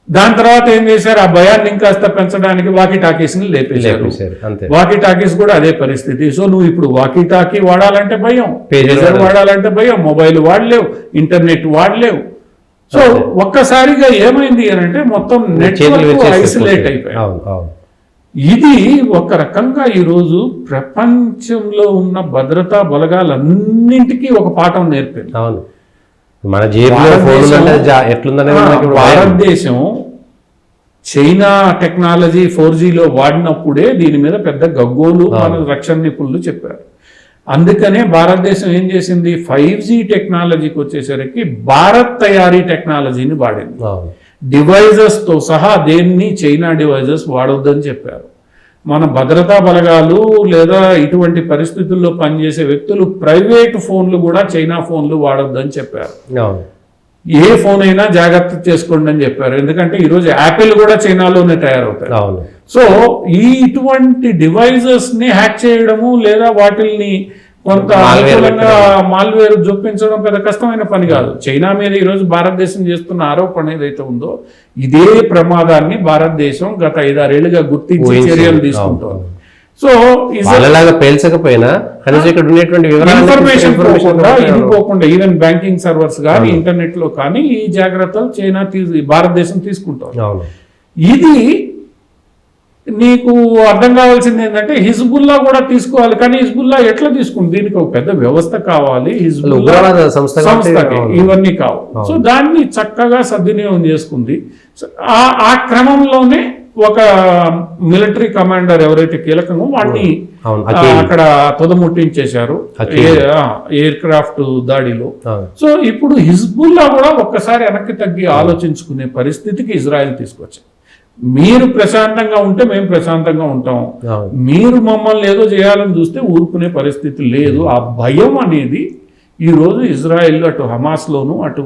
దాని తర్వాత ఏం చేశారు, ఆ భయాన్ని ఇంకాస్త పెంచడానికి వాకీ టాకీస్ ని లేపేశారు. వాకీ టాకీస్ కూడా అదే పరిస్థితి. సో నువ్వు ఇప్పుడు వాకీ టాకీ వాడాలంటే భయం, పేజర్ వాడాలంటే భయం, మొబైల్ వాడలేవు, ఇంటర్నెట్ వాడలేవు. సో ఒక్కసారిగా ఏమైంది అని అంటే మొత్తం నెట్వర్క్ ఐసోలేట్ అయిపోయాయి. ఇది ఒక రకంగా ఈరోజు ప్రపంచంలో ఉన్న భద్రతా బలగాలన్నింటికీ ఒక పాఠం నేర్పింది. మన భారతదేశం చైనా టెక్నాలజీ 4Gలో వాడినప్పుడే దీని మీద పెద్ద గగ్గోలు మన రక్షణ నిపుణులు చెప్పారు. అందుకనే భారతదేశం ఏం చేసింది, 5G టెక్నాలజీకి వచ్చేసరికి భారత్ తయారీ టెక్నాలజీని వాడింది. డివైజెస్తో సహా దేన్ని చైనా డివైజెస్ వాడొద్దని చెప్పారు. మన భద్రతా బలగాలు లేదా ఇటువంటి పరిస్థితుల్లో పనిచేసే వ్యక్తులు ప్రైవేట్ ఫోన్లు కూడా చైనా ఫోన్లు వాడొద్దని చెప్పారు. ఏ ఫోన్ అయినా జాగ్రత్త చేసుకోండి అని చెప్పారు. ఎందుకంటే ఈరోజు యాపిల్ కూడా చైనాలోనే తయారవుతాయి. సో ఇటువంటి డివైజెస్ ని హ్యాక్ చేయడము లేదా వాటిల్ని కొంత అనుకూలంగా మాల్వేర్ జొప్పించడం పెద్ద కష్టమైన పని కాదు. చైనా మీద ఈరోజు భారతదేశం చేస్తున్న ఆరోపణ ఏదైతే ఉందో ఇదే ప్రమాదాన్ని భారతదేశం గత 5-6 ఏళ్లుగా గుర్తించి చర్యలు తీసుకుంటోంది. సో పేల్చకపోయినా ఇన్ఫర్మేషన్ పోకుండా ఈవెన్ బ్యాంకింగ్ సర్వర్స్ కానీ ఇంటర్నెట్ లో కానీ ఈ జాగ్రత్తలు భారతదేశం తీసుకుంటాం. ఇది నీకు అర్థం కావాల్సింది ఏంటంటే హిజ్బుల్లా కూడా తీసుకోవాలి. కానీ హిజ్బుల్లా ఎట్లా తీసుకుంది, దీనికి ఒక పెద్ద వ్యవస్థ కావాలి, హిజ్బుల్లా సంస్థకి ఇవన్నీ కావు. సో దాన్ని చక్కగా సద్వినియోగం చేసుకుంది. ఆ క్రమంలోనే ఒక మిలిటరీ కమాండర్ ఎవరైతే కీలకంగా వాడిని అక్కడ తొదముట్టించేశారు ఎయిర్ క్రాఫ్ట్ దాడిలో. సో ఇప్పుడు హిజ్బుల్లా కూడా ఒక్కసారి వెనక్కి తగ్గి ఆలోచించుకునే పరిస్థితికి ఇజ్రాయెల్ తీసుకొచ్చింది. మీరు ప్రశాంతంగా ఉంటే మేము ప్రశాంతంగా ఉంటాం, మీరు మమ్మల్ని ఏదో చేయాలని చూస్తే ఊరుకునే పరిస్థితి లేదు. ఆ భయం అనేది ఈరోజు ఇజ్రాయెల్ అటు హమాస్లోను అటు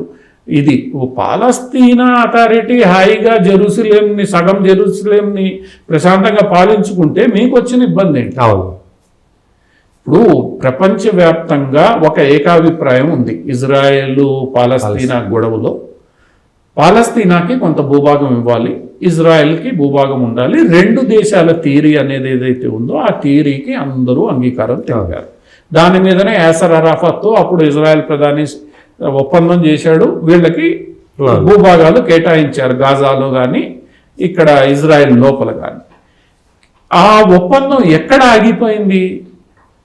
ఇది పాలస్తీనా అథారిటీ హాయిగా జెరూసలేంని సగం జెరూసలేంని ప్రశాంతంగా పాలించుకుంటే మీకు వచ్చిన ఇబ్బంది ఏంటి? ఇప్పుడు ప్రపంచవ్యాప్తంగా ఒక ఏకాభిప్రాయం ఉంది ఇజ్రాయెల్ పాలస్తీనా గొడవలో. పాలస్తీనాకి కొంత భూభాగం ఇవ్వాలి, ఇజ్రాయెల్కి భూభాగం ఉండాలి. 2 దేశాల థియరీ అనేది ఏదైతే ఉందో ఆ థియరీకి అందరూ అంగీకారం తెలిపారు. దాని మీదనే యాసర్ అరాఫత్తో అప్పుడు ఇజ్రాయెల్ ప్రధాని ఒప్పందం చేశాడు. వీళ్ళకి భూభాగాలు కేటాయించారు, గాజాలో కానీ ఇక్కడ ఇజ్రాయెల్ లోపల కానీ. ఆ ఒప్పందం ఎక్కడ ఆగిపోయింది?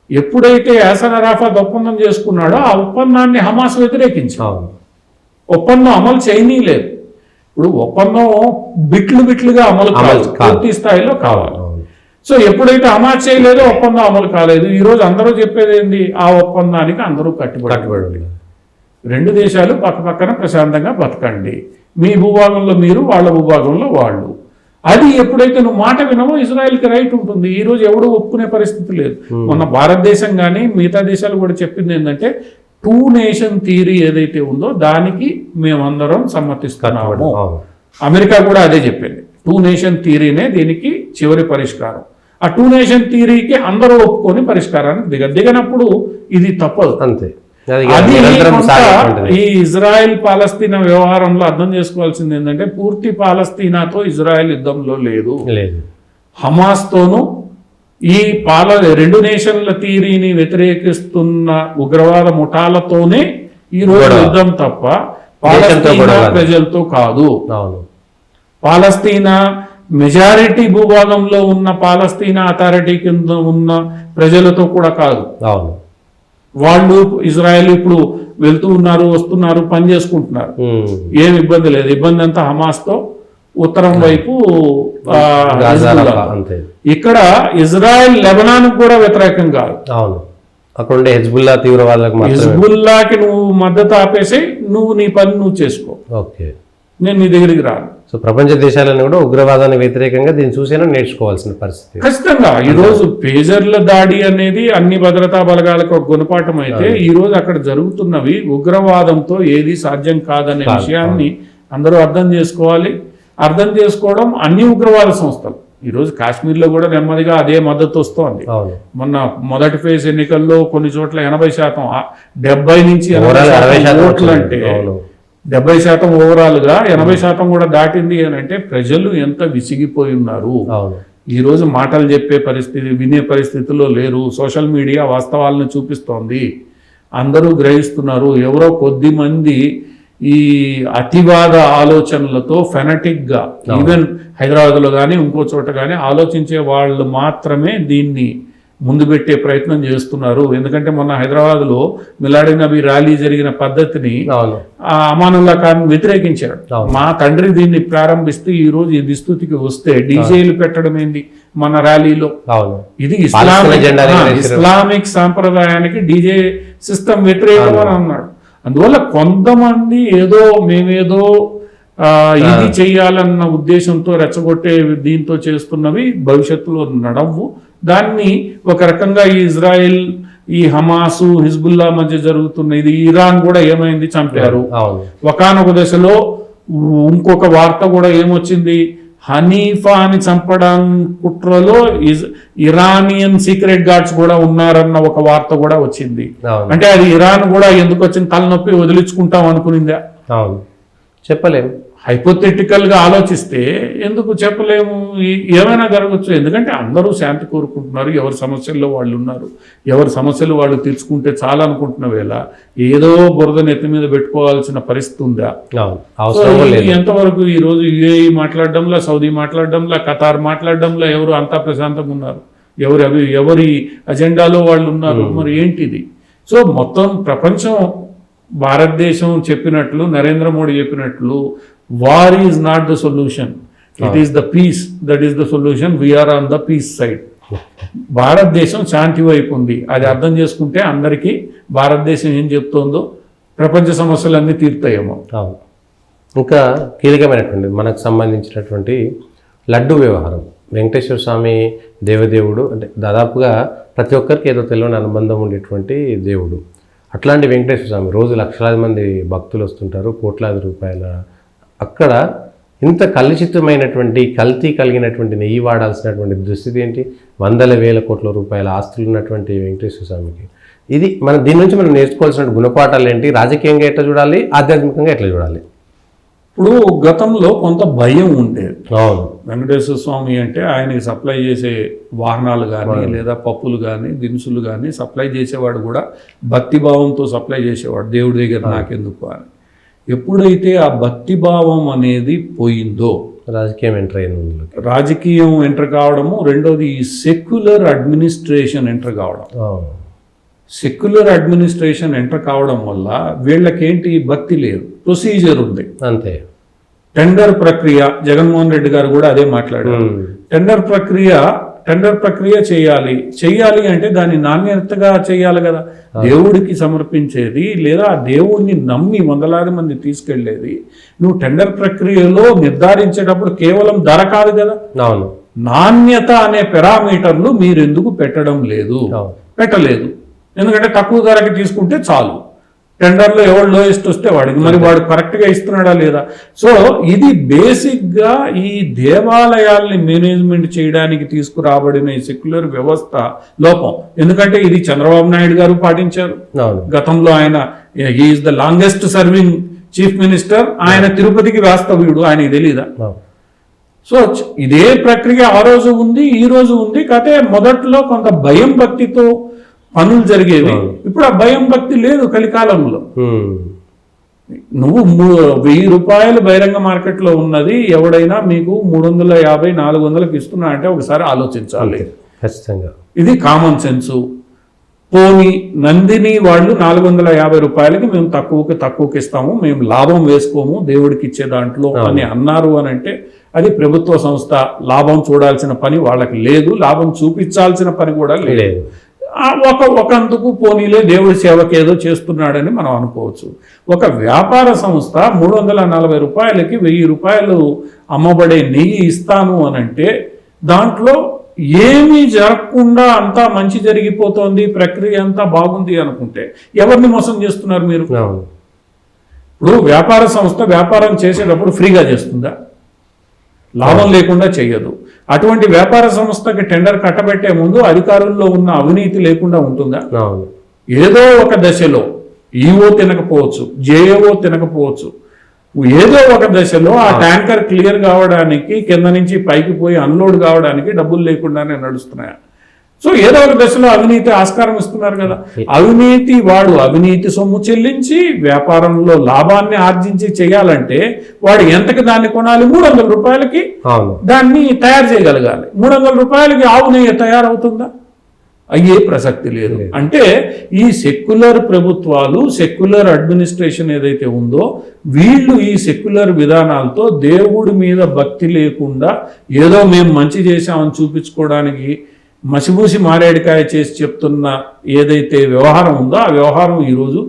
ఎప్పుడైతే యాసర్ అరాఫత్ ఒప్పందం చేసుకున్నాడో ఆ ఒప్పందాన్ని హమాస్ వ్యతిరేకించారు. ఒప్పందం అమలు చేయనీయలేదు. ఇప్పుడు ఒప్పందం బిట్లుగా అమలు కావాలి, పూర్తి స్థాయిలో కావాలి. సో ఎప్పుడైతే హమాస్ చేయలేదో ఒప్పందం అమలు కాలేదు. ఈరోజు అందరూ చెప్పేది ఏంటి, ఆ ఒప్పందానికి అందరూ కట్టుబడి 2 దేశాలు పక్క పక్కన ప్రశాంతంగా బతకండి, మీ భూభాగంలో మీరు, వాళ్ళ భూభాగంలో వాళ్ళు. అది ఎప్పుడైతే నువ్వు మాట వినవో ఇజ్రాయెల్కి రైట్ ఉంటుంది. ఈరోజు ఎవడూ ఒప్పుకునే పరిస్థితి లేదు. మొన్న భారతదేశం కానీ మిగతా దేశాలు కూడా చెప్పింది ఏంటంటే 2 నేషన్ థియరీ ఏదైతే ఉందో దానికి మేమందరం సమ్మతిస్తున్నాము. అమెరికా కూడా అదే చెప్పింది, 2 నేషన్ థియరీనే దీనికి చివరి పరిష్కారం. ఆ 2 నేషన్ థియరీకి అందరూ ఒప్పుకొని పరిష్కారానికి దిగనప్పుడు ఇది తప్పదు. అంతే. అది ఈ ఇజ్రాయెల్ పాలస్తీనా వ్యవహారంలో అర్థం చేసుకోవాల్సింది ఏంటంటే పూర్తి పాలస్తీనాతో ఇజ్రాయెల్ యుద్ధంలో లేదు, హమాస్తోనూ ఈ 2 నేషన్ల థియరీని వ్యతిరేకిస్తున్న ఉగ్రవాద ముఠాలతోనే ఈ రోజు యుద్ధం తప్ప పాలస్తీనా ప్రజలతో కాదు. పాలస్తీనా మెజారిటీ భూభాగంలో ఉన్న పాలస్తీనా అథారిటీ కింద ఉన్న ప్రజలతో కూడా కాదు. వాళ్ళు ఇజ్రాయెల్ ఇప్పుడు వెళ్తూ ఉన్నారు, వస్తున్నారు, పని చేసుకుంటున్నారు, ఏం ఇబ్బంది లేదు. ఇబ్బంది అంతా హమాస్తో ఉత్తరం వైపు ఇక్కడ ఇజ్రాయెల్ లెబనాన్ కూడా వ్యతిరేకం కాదు. అవును, అక్కడ ఉండే హెజ్బుల్లా తీవ్రవాదులకు హెజ్బుల్లాకి నువ్వు మద్దతు ఆపేసి నువ్వు నీ పని నువ్వు చేసుకో, ఓకే, నేను నీ దగ్గరికి రాను. సో ప్రపంచ దేశాలను కూడా ఉగ్రవాదానికి వ్యతిరేకంగా దీన్ని చూసేనా నేర్చుకోవాల్సిన పరిస్థితి. ఖచ్చితంగా ఈ రోజు పేజర్ల దాడి అనేది అన్ని భద్రతా బలగాలకు ఒక గుణపాఠం అయితే, ఈ రోజు అక్కడ జరుగుతున్నవి ఉగ్రవాదంతో ఏది సాధ్యం కాదనే విషయాన్ని అందరూ అర్థం చేసుకోవాలి. అర్థం చేసుకోవడం అన్ని ఉగ్రవాద సంస్థలు ఈరోజు కాశ్మీర్లో కూడా నెమ్మదిగా అదే మద్దతు వస్తోంది. మొన్న మొదటి ఫేజ్ ఎన్నికల్లో కొన్ని చోట్ల 80%, 70 నుంచి 80% ఓట్లు అంటే 70% ఓవరాల్ గా 80% కూడా దాటింది అని అంటే ప్రజలు ఎంత విసిగిపోయి ఉన్నారు. ఈ రోజు మాటలు చెప్పే పరిస్థితి, వినే పరిస్థితుల్లో లేరు. సోషల్ మీడియా వాస్తవాలను చూపిస్తోంది, అందరూ గ్రహిస్తున్నారు. ఎవరో కొద్ది మంది ఈ అతివాద ఆలోచనలతో ఫెనటిక్గా ఈవెన్ హైదరాబాద్లో కానీ ఇంకో చోట కానీ ఆలోచించే వాళ్ళు మాత్రమే దీన్ని ముందు పెట్టే ప్రయత్నం చేస్తున్నారు. ఎందుకంటే మొన్న హైదరాబాద్లో మిలాడి నబీ ర్యాలీ జరిగిన పద్ధతిని అమానుల్లా ఖాన్ వ్యతిరేకించాడు. మా తండ్రి దీన్ని ప్రారంభిస్తే ఈ రోజు ఈ దుస్థితికి వస్తే డీజేలు పెట్టడం ఏంది మన ర్యాలీలో? ఇది ఇస్లామిక్ సాంప్రదాయానికి డీజే సిస్టమ్ వ్యతిరేకం అని అన్నాడు. అందువల్ల కొంతమంది ఏదో మేమేదో ఇది చెయ్యాలన్న ఉద్దేశంతో రెచ్చగొట్టే దీంతో చేస్తున్నవి భవిష్యత్తులో నడవు. దాన్ని ఒక రకంగా ఈ ఇజ్రాయెల్, ఈ హమాసు, హిజ్బుల్లా మధ్య జరుగుతున్న ఇది, ఇరాన్ కూడా ఏమైంది, చంపారు. ఒకానొక దశలో ఇంకొక వార్త కూడా ఏమొచ్చింది, హనీఫా అని చంపడం కుట్రలో ఇరానియన్ సీక్రెట్ గార్డ్స్ కూడా ఉన్నారన్న ఒక వార్త కూడా వచ్చింది. అంటే అది ఇరాన్ కూడా ఎందుకు వచ్చింది, తలనొప్పి వదిలించుకుంటాం అనుకునిందా? చెప్పలేము. హైపోథెటికల్ గా ఆలోచిస్తే ఎందుకు చెప్పలేము, ఏమైనా జరగచ్చు. ఎందుకంటే అందరూ శాంతి కోరుకుంటున్నారు, ఎవరి సమస్యల్లో వాళ్ళు ఉన్నారు, ఎవరి సమస్యలు వాళ్ళు తీర్చుకుంటే చాలా అనుకుంటున్న వేళ ఏదో బురద నెత్తి మీద పెట్టుకోవాల్సిన పరిస్థితి ఉందా? ఎంతవరకు ఈ రోజు యుఏఈ మాట్లాడడంలో, సౌదీ మాట్లాడడంలో, ఖతార్ మాట్లాడడంలో ఎవరు అంతా ప్రశాంతంగా ఉన్నారు? ఎవరి అజెండాలో వాళ్ళు ఉన్నారు. మరి ఏంటిది? సో మొత్తం ప్రపంచం, భారతదేశం చెప్పినట్లు, నరేంద్ర మోడీ చెప్పినట్లు, war is not the solution, it is the peace that is the solution, we are on the peace side. భారతదేశం శాంతి వైపు ఉంది. అది అర్థం చేసుకుంటే అందరికీ భారతదేశం ఏం చెప్తోందో ప్రపంచ సమస్యలన్నీ తీరుతాయేమో. ఇంకా కీలకమైనటువంటి మనకు సంబంధించినటువంటి లడ్డు వ్యవహారం. వెంకటేశ్వర స్వామి దేవదేవుడు అంటే దాదాపుగా ప్రతి ఒక్కరికి ఏదో తెలియని అనుబంధం ఉండేటువంటి దేవుడు. అట్లాంటి వెంకటేశ్వర స్వామి రోజు లక్షలాది మంది భక్తులు వస్తుంటారు, కోట్లాది రూపాయల. అక్కడ ఇంత కలుషితమైనటువంటి, కల్తీ కలిగినటువంటి నెయ్యి వాడాల్సినటువంటి దుస్థితి ఏంటి? 100,000 కోట్ల రూపాయల ఆస్తులు ఉన్నటువంటి వెంకటేశ్వర స్వామికి ఇది మనం దీని నుంచి మనం నేర్చుకోవాల్సిన గుణపాఠాలు ఏంటి? రాజకీయంగా ఎట్లా చూడాలి, ఆధ్యాత్మికంగా ఎట్లా చూడాలి? ఇప్పుడు గతంలో కొంత భయం ఉండేది. వెంకటేశ్వర స్వామి అంటే ఆయనకి సప్లై చేసే వాహనాలు కానీ లేదా పప్పులు కానీ దినుసులు కానీ సప్లై చేసేవాడు కూడా భక్తిభావంతో సప్లై చేసేవాడు, దేవుడి దగ్గర నాకెందుకు అని. ఎప్పుడైతే ఆ భక్తిభావం అనేది పోయిందో రాజకీయం ఎంటర్ కావడము, రెండోది ఈ సెక్యులర్ అడ్మినిస్ట్రేషన్ ఎంటర్ కావడం. సెక్యులర్ అడ్మినిస్ట్రేషన్ ఎంటర్ కావడం వల్ల వీళ్ళకేంటి, భక్తి లేదు, ప్రొసీజర్ ఉంది అంతే. టెండర్ ప్రక్రియ, జగన్మోహన్ రెడ్డి గారు కూడా అదే మాట్లాడారు. టెండర్ ప్రక్రియ చేయాలి అంటే దాన్ని నాణ్యతగా చేయాలి కదా. దేవుడికి సమర్పించేది లేదా ఆ దేవుడిని నమ్మి వందలాది మంది తీసుకెళ్లేది నువ్వు టెండర్ ప్రక్రియలో నిర్ధారించేటప్పుడు కేవలం ధర కాదు కదా, నాణ్యత అనే పారామీటర్లు మీరు ఎందుకు పెట్టలేదు? ఎందుకంటే తక్కువ ధరకి తీసుకుంటే చాలు, టెండర్లో ఎవరు లోయెస్ట్ వస్తే వాడికి, మరి వాడు కరెక్ట్గా ఇస్తున్నాడా లేదా? సో ఇది బేసిక్గా ఈ దేవాలయాల్ని మేనేజ్మెంట్ చేయడానికి తీసుకురాబడిన ఈ సెక్యులర్ వ్యవస్థ లోపం. ఎందుకంటే ఇది చంద్రబాబు నాయుడు గారు పాటించారు గతంలో. ఆయన is the longest serving chief minister. ఆయన తిరుపతికి వాస్తవ్యుడు, ఆయనకి తెలీదా? సో ఇదే ప్రక్రియ ఆ రోజు ఉంది, ఈ రోజు ఉంది. కాకపోతే మొదట్లో కొంత భయం భక్తితో పనులు జరిగేవి. ఇప్పుడు ఆ భయం భక్తి లేదు కలికాలంలో. నువ్వు 1000 రూపాయలు బహిరంగ మార్కెట్లో ఉన్నది ఎవడైనా మీకు 350-400కి ఇస్తున్నా అంటే ఒకసారి ఆలోచించాలి. ఖచ్చితంగా ఇది కామన్ సెన్సు. పోనీ నందిని వాళ్ళు 450 రూపాయలకి మేము తక్కువకి ఇస్తాము, మేము లాభం వేసుకోము దేవుడికి ఇచ్చే దాంట్లో అని అన్నారు అని అంటే అది ప్రభుత్వ సంస్థ, లాభం చూడాల్సిన పని వాళ్ళకి లేదు, లాభం చూపించాల్సిన పని కూడా లేదు. ఒకందుకు పోనీలే దేవుడి సేవకి ఏదో చేస్తున్నాడని మనం అనుకోవచ్చు. ఒక వ్యాపార సంస్థ 340 రూపాయలకి 1000 రూపాయలు అమ్మబడే నెయ్యి ఇస్తాను అని అంటే దాంట్లో ఏమీ జరగకుండా అంతా మంచి జరిగిపోతుంది, ప్రక్రియ అంతా బాగుంది అనుకుంటే ఎవరిని మోసం చేస్తున్నారు మీరు? ఇప్పుడు వ్యాపార సంస్థ వ్యాపారం చేసేటప్పుడు ఫ్రీగా చేస్తుందా? లాభం లేకుండా చేయదు. అటువంటి వ్యాపార సంస్థకి టెండర్ కట్టబెట్టే ముందు అధికారుల్లో ఉన్న అవినీతి లేకుండా ఉంటుందా? ఏదో ఒక దశలో ఈఓ తినకపోవచ్చు, జేఏఓ తినకపోవచ్చు, ఏదో ఒక దశలో ఆ ట్యాంకర్ క్లియర్ కావడానికి కింద నుంచి పైకి పోయి అన్లోడ్ కావడానికి డబ్బులు లేకుండానే నడుస్తున్నాయా? సో ఏదో ఒక దశలో అవినీతి ఆస్కారం ఇస్తున్నారు కదా. వాడు అవినీతి సొమ్ము చెల్లించి వ్యాపారంలో లాభాన్ని ఆర్జించి చేయాలంటే వాడు ఎంతకి దాన్ని కొనాలి? 300 రూపాయలకి దాన్ని తయారు చేయగలగాలి. 300 రూపాయలకి ఆవు నెయ్యి తయారవుతుందా? అయ్యే ప్రసక్తి లేదు. అంటే ఈ సెక్యులర్ ప్రభుత్వాలు, సెక్యులర్ అడ్మినిస్ట్రేషన్ ఏదైతే ఉందో వీళ్ళు ఈ సెక్యులర్ విధానాలతో దేవుడి మీద భక్తి లేకుండా ఏదో మేము మంచి చేశామని చూపించుకోవడానికి మసిమూసి మారేడికాయ చేసి చెప్తున్న ఏదైతే వ్యవహారం ఉందో ఆ వ్యవహారం ఈరోజు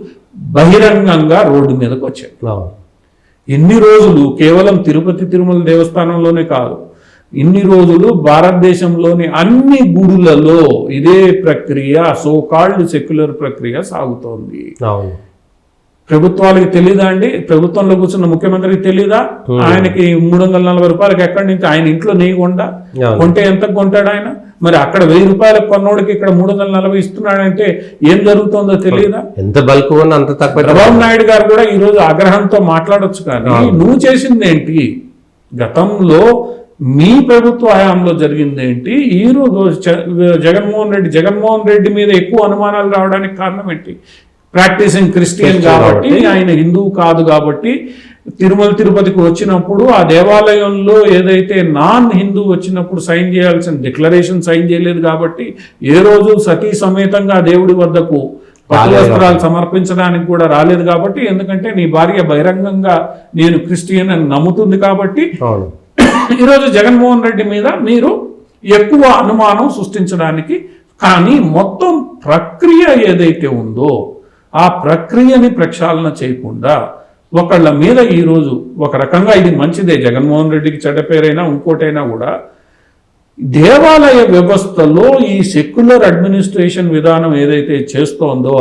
బహిరంగంగా రోడ్డు మీదకి వచ్చాయి. ఇన్ని రోజులు కేవలం తిరుపతి తిరుమల దేవస్థానంలోనే కాదు, ఇన్ని రోజులు భారతదేశంలోని అన్ని గుడులలో ఇదే ప్రక్రియ, సో కాల్డ్ సెక్యులర్ ప్రక్రియ సాగుతోంది. ప్రభుత్వాలకి తెలీదా అండి? ప్రభుత్వంలో కూర్చున్న ముఖ్యమంత్రికి తెలీదా? ఆయనకి 340 రూపాయలకి ఎక్కడి నుంచి ఆయన ఇంట్లో నెయ్యి కొంటే ఎంత కొంటాడు ఆయన? మరి అక్కడ 1000 రూపాయలకు కొన్నోడికి ఇక్కడ 340 ఇస్తున్నాడంటే ఏం జరుగుతుందో తెలియదా? ఎంత బల్క్ అంత తక్కువ. చంద్రబాబు నాయుడు గారు కూడా ఈరోజు ఆగ్రహంతో మాట్లాడొచ్చు, కానీ నువ్వు చేసింది ఏంటి? గతంలో మీ ప్రభుత్వ హయాంలో జరిగింది ఏంటి? ఈరోజు జగన్మోహన్ రెడ్డి మీద ఎక్కువ అనుమానాలు రావడానికి కారణం ఏంటి? ప్రాక్టీసింగ్ క్రిస్టియన్ కాబట్టి, ఆయన హిందువు కాదు కాబట్టి తిరుమల తిరుపతికి వచ్చినప్పుడు ఆ దేవాలయంలో ఏదైతే నాన్ హిందూ వచ్చినప్పుడు సైన్ చేయాల్సిన డిక్లరేషన్ సైన్ చేయలేదు కాబట్టి ఏ రోజు సతీ సమేతంగా దేవుడి వద్దకు పట్టు వస్త్రాలు సమర్పించడానికి కూడా రాలేదు కాబట్టి, ఎందుకంటే నీ భార్య బహిరంగంగా నేను క్రిస్టియన్ అని నమ్ముతుంది కాబట్టి ఈరోజు జగన్మోహన్ రెడ్డి మీద మీరు ఎక్కువ అనుమానం సృష్టించడానికి. కానీ మొత్తం ప్రక్రియ ఏదైతే ఉందో ఆ ప్రక్రియని ప్రక్షాళన చేయకుండా ఒకళ్ళ మీద ఈరోజు ఒక రకంగా ఇది మంచిదే, జగన్మోహన్ రెడ్డికి చెడ్డ పేరైనా ఇంకోటైనా కూడా దేవాలయ వ్యవస్థలో ఈ సెక్యులర్ అడ్మినిస్ట్రేషన్ విధానం ఏదైతే చేస్తోందో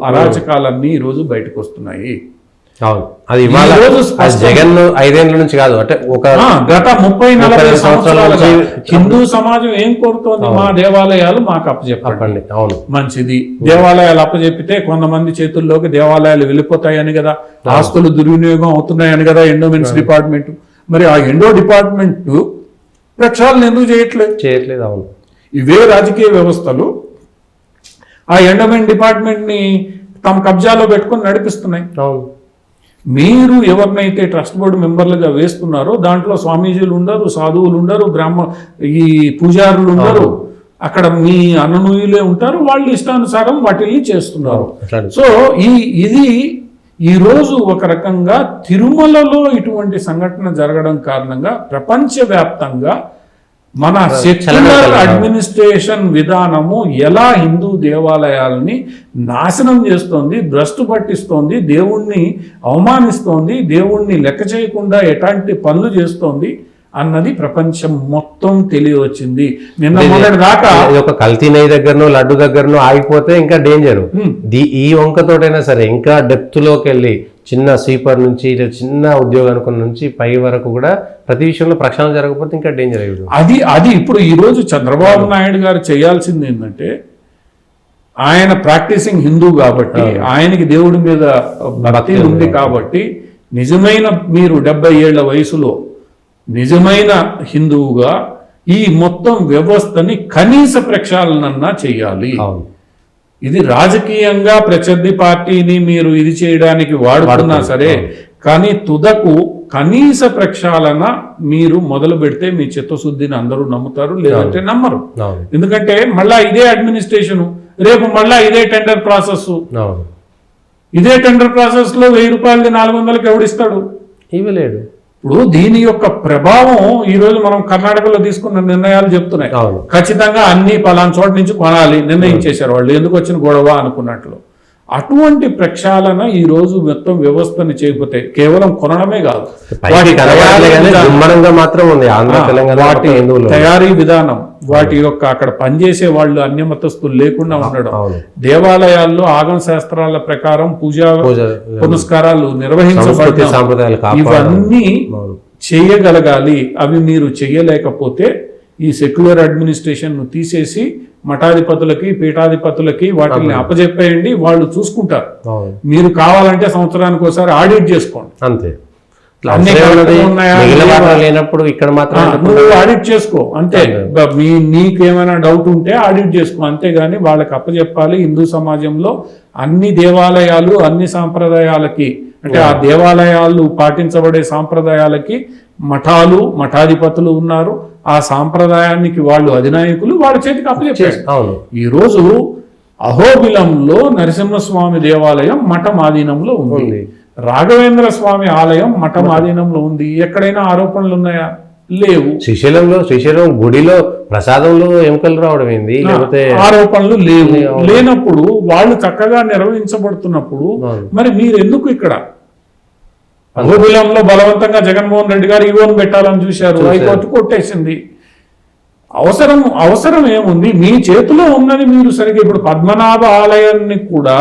అరాచకాలన్నీ ఈరోజు బయటకు వస్తున్నాయి. అవును, అది జగన్ 5 ఏళ్ల నుంచి కాదు, అంటే ఒక గత 30-40 సంవత్సరాల హిందూ సమాజం ఏం కోరుతోంది? మా దేవాలయాలు మాకు అప్పచెప్పండి. అవును, మంచిది. దేవాలయాలు అప్పచెప్పితే కొంతమంది చేతుల్లోకి దేవాలయాలు వెళ్ళిపోతాయని కదా, ఆస్తులు దుర్వినియోగం అవుతున్నాయని కదా ఎండోమెంట్స్ డిపార్ట్మెంట్. మరి ఆ ఎండో డిపార్ట్మెంట్ ప్రక్షాళన ఎందుకు చేయట్లేదు? అవును, ఇవే రాజకీయ వ్యవస్థలు ఆ ఎండోమెంట్ డిపార్ట్మెంట్ ని తమ కబ్జాలో పెట్టుకొని నడిపిస్తున్నాయి. అవును, మీరు ఎవరినైతే ట్రస్ట్ బోర్డు మెంబర్లుగా వేస్తున్నారో దాంట్లో స్వామీజీలు ఉండరు, సాధువులు ఉండరు, ఈ పూజారులు ఉండరు, అక్కడ మీ అనునూయులే ఉంటారు, వాళ్ళు ఇష్టానుసారం వాటిని చేస్తున్నారు. సో ఇది ఈరోజు ఒక రకంగా తిరుమలలో ఇటువంటి సంఘటన జరగడం కారణంగా ప్రపంచవ్యాప్తంగా మన సెక్యులర్ అడ్మినిస్ట్రేషన్ విధానము ఎలా హిందూ దేవాలయాలని నాశనం చేస్తోంది, భ్రష్టు పట్టిస్తోంది, దేవుణ్ణి అవమానిస్తోంది, దేవుణ్ణి లెక్క చేయకుండా ఎలాంటి పనులు చేస్తోంది అన్నది ప్రపంచం మొత్తం తెలియవచ్చింది. నిన్న మొన్నటి దాకా ఒక కల్తీ నెయ్యి దగ్గరనో లడ్డు దగ్గరనో ఆగిపోతే ఇంకా డేంజర్. ఈ వంకతోటైనా సరే ఇంకా డెప్త్ లోకి వెళ్ళి చిన్న స్వీపర్ నుంచి చిన్న ఉద్యోగానికి నుంచి పై వరకు కూడా ప్రతి విషయంలో ప్రక్షాళన జరగకపోతే ఇంకా డేంజర్ అయ్యింది. అది ఇప్పుడు ఈ రోజు చంద్రబాబు నాయుడు గారు చేయాల్సింది ఏంటంటే, ఆయన ప్రాక్టీసింగ్ హిందూ కాబట్టి ఆయనకి దేవుడి మీద భక్తి ఉంది కాబట్టి నిజమైన మీరు 70 ఏళ్ల వయసులో నిజమైన హిందువుగా ఈ మొత్తం వ్యవస్థని కనీస ప్రక్షాళన చేయాలి. ఇది రాజకీయంగా ప్రత్యర్థి పార్టీని మీరు ఇది చేయడానికి వాడుతున్నా సరే, కానీ తుదకు కనీస ప్రక్షాళన మీరు మొదలు పెడితే మీ చిత్తశుద్ధిని అందరూ నమ్ముతారు, లేదంటే నమ్మరు. ఎందుకంటే మళ్ళా ఇదే అడ్మినిస్ట్రేషన్ రేపు మళ్ళా ఇదే టెండర్ ప్రాసెస్, అవును, ఇదే టెండర్ ప్రాసెస్ లో 1000 రూపాయలది 400కి ఎవడిస్తాడు? ఇవ్వలేడు. ఇప్పుడు దీని యొక్క ప్రభావం ఈ రోజు మనం కర్ణాటకలో తీసుకున్న నిర్ణయాలు చెప్తున్నాయి. అవును, ఖచ్చితంగా అన్ని పలానా చోట నుంచి కొనాలి నిర్ణయించేశారు వాళ్ళు, ఎందుకు వచ్చిన గొడవ అనుకున్నట్లు. అటువంటి ప్రక్షాళన ఈ రోజు మొత్తం వ్యవస్థని చేయకపోతే కేవలం కొనడమే కాదు, పైకి కనబడలే కానీ దుమ్మడంగా మాత్రం ఉంది ఆంధ్ర తెలంగాణ వాటి హిందువులు. తయారీ విధానం, వాటి యొక్క అక్కడ పనిచేసే వాళ్ళు అన్యమతస్తులు లేకుండా ఉండడం, అవును, దేవాలయాల్లో ఆగమ శాస్త్రాల ప్రకారం పూజా పూజ పునస్కారాలు సంస్కృతి నిర్వహించబడడం, సాంప్రదాయాలు కాపాడడం. ఇవన్నీ అవును, చేయగలగాలి. అవి మీరు చేయలేకపోతే ఈ సెక్యులర్ అడ్మినిస్ట్రేషన్ ను తీసేసి మఠాధిపతులకి పీఠాధిపతులకి వాటిని అప్పజెప్పేయండి, వాళ్ళు చూసుకుంటారు. అవును, మీరు కావాలంటే సంవత్సరానికి ఒకసారి ఆడిట్ చేసుకోండి, అంతే. అన్ని కరెక్ట్గా ఉన్నాయా లేనప్పుడు ఇక్కడ మాత్రం నువ్వు ఆడిట్ చేసుకో అంతే. నీకేమైనా డౌట్ ఉంటే ఆడిట్ చేసుకో, అంతేగాని వాళ్ళకి అప్పచెప్పాలి. హిందూ సమాజంలో అన్ని దేవాలయాలు అన్ని సాంప్రదాయాలకి, అంటే ఆ దేవాలయాలు పాటించబడే సాంప్రదాయాలకి మఠాలు మఠాధిపతులు ఉన్నారు, ఆ సాంప్రదాయానికి వాళ్ళు అధినాయకులు, వాళ్ళ చేతికి అప్పచెప్పారు. అవును, ఈ రోజు అహోబిలంలో నరసింహస్వామి దేవాలయం మఠం ఆధీనంలో ఉంది, రాఘవేంద్ర స్వామి ఆలయం మఠం ఆధీనంలో ఉంది. ఎక్కడైనా ఆరోపణలు ఉన్నాయా? లేవు. శ్రీశైలం గుడిలో ప్రసాదంలో ఎముకలు రావడం ఏంది? లేకపోతే ఆరోపణలు లేవు. లేనప్పుడు వాళ్ళు చక్కగా నిర్వహించబడుతున్నప్పుడు మరి మీరు ఎందుకు ఇక్కడ? అహోబిలంలో బలవంతంగా జగన్మోహన్ రెడ్డి గారు ఈవోను పెట్టాలని చూశారు, హైకోర్టు కొట్టేసింది. అవసరం ఏముంది? మీ చేతిలో ఉన్నది మీరు సరిగ్గా. ఇప్పుడు పద్మనాభ ఆలయాన్ని కూడా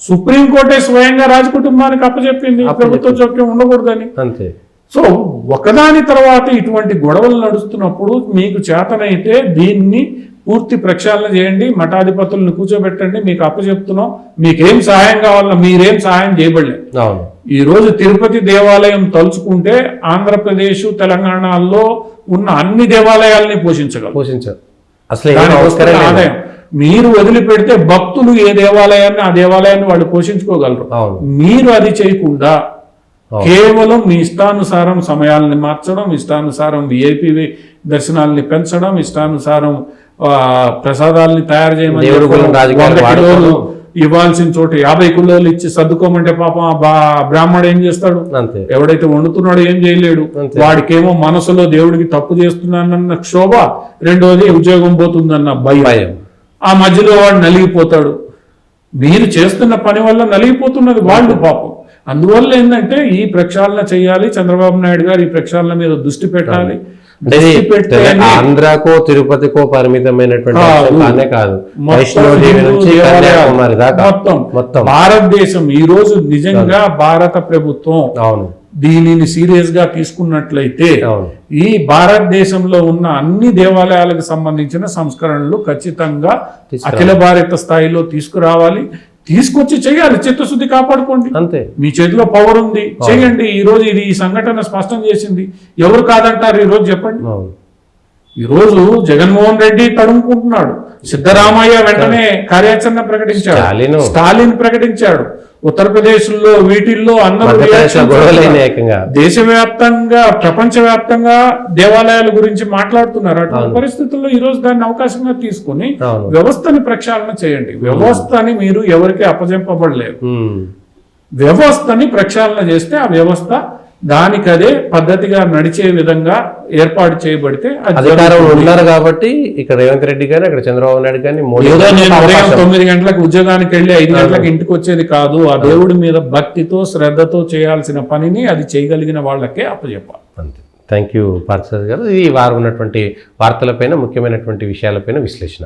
సుప్రీంకోర్టే స్వయంగా రాజకుటుంబానికి అప్పచెప్పింది, ప్రభుత్వ జోక్యం ఉండకూడదని. అంతే. సో ఒకదాని తర్వాత ఇటువంటి గొడవలు నడుస్తున్నప్పుడు మీకు చేతనైతే దీన్ని పూర్తి ప్రక్షాళన చేయండి, మఠాధిపతులను కూర్చోబెట్టండి, మీకు అప్పచెప్తున్నాం, మీకేం సహాయం కావాలన్నా మీరేం సహాయం చేయబడలేదు. ఈ రోజు తిరుపతి దేవాలయం తలుచుకుంటే ఆంధ్రప్రదేశ్ తెలంగాణలో ఉన్న అన్ని దేవాలయాల్ని పోషించగలరు. ఆదాయం మీరు వదిలిపెడితే భక్తులు ఏ దేవాలయాన్ని ఆ దేవాలయాన్ని వాళ్ళు పోషించుకోగలరు. మీరు అది చేయకుండా కేవలం మీ ఇష్టానుసారం సమయాలని మార్చడం, ఇష్టానుసారం విఐపి దర్శనాలని పెంచడం, ఇష్టానుసారం ప్రసాదాలని తయారు చేయమని ఇవ్వాల్సిన చోట 50 కిలోలు ఇచ్చి సర్దుకోమంటే పాపం బ్రాహ్మడు ఏం చేస్తాడు? ఎవడైతే వండుతున్నాడో ఏం చేయలేడు. వాడికేమో మనసులో దేవుడికి తప్పు చేస్తున్నానన్న క్షోభ, రెండోది ఉద్యోగం పోతుందన్న భయం, ఆ మధ్యలో వాడు నలిగిపోతాడు. మీరు చేస్తున్న పని వల్ల నలిగిపోతున్నది వాళ్ళు పాపం. అందువల్ల ఏంటంటే ఈ ప్రక్షాళన చేయాలి, చంద్రబాబు నాయుడు గారు ఈ ప్రక్షాళన మీద దృష్టి పెట్టాలి. ఆంధ్రాకో తిరుపతికో పరిమితమైనటువంటి కాదు, మొత్తం భారతదేశం ఈ రోజు నిజంగా భారత ప్రభుత్వం దీనిని సీరియస్ గా తీసుకున్నట్లయితే ఈ భారతదేశంలో ఉన్న అన్ని దేవాలయాలకు సంబంధించిన సంస్కరణలు ఖచ్చితంగా అఖిల భారత స్థాయిలో తీసుకురావాలి, తీసుకొచ్చి చేయాలి. చిత్తశుద్ధి కాపాడుకోండి, అంతే. మీ చేతిలో పవర్ ఉంది, చేయండి. ఈ రోజు ఈ సంఘటన స్పష్టం చేసింది. ఎవరు కాదంటారు? ఈ రోజు చెప్పండి. ఈ రోజు జగన్మోహన్ రెడ్డి తడుముకుంటున్నాడు, సిద్ధరామయ్య వెంటనే కార్యాచరణ ప్రకటించాడు, స్టాలిన్ ప్రకటించాడు. ఉత్తరప్రదేశ్ లో వీటిల్లో అందరూ దేశవ్యాప్తంగా ప్రపంచవ్యాప్తంగా దేవాలయాల గురించి మాట్లాడుతున్నారు. అటువంటి పరిస్థితుల్లో ఈ రోజు దాన్ని అవకాశంగా తీసుకుని వ్యవస్థని ప్రక్షాళన చేయండి. వ్యవస్థని మీరు ఎవరికి అప్పజెప్పబడలేదు, వ్యవస్థని ప్రక్షాళన చేస్తే ఆ వ్యవస్థ దానికదే పద్ధతిగా నడిచే విధంగా ఏర్పాటు చేయబడితే అధికారంలో ఉన్నారు కాబట్టి ఇక్కడ రేవంత్ రెడ్డి గారు, ఇక్కడ చంద్రబాబు నాయుడు గారిని ఉదయం 9 గంటలకు ఉద్యోగానికి వెళ్ళి 5 గంటలకు ఇంటికి వచ్చేది కాదు. ఆ దేవుడి మీద భక్తితో శ్రద్ధతో చేయాల్సిన పనిని అది చేయగలిగిన వాళ్ళకే అప్పచెప్పాలి. అంతే. థ్యాంక్ యూ పార్థసారథి గారు. ఈ వారం ఉన్నటువంటి వార్తలపైన ముఖ్యమైనటువంటి విషయాలపైన విశ్లేషణ.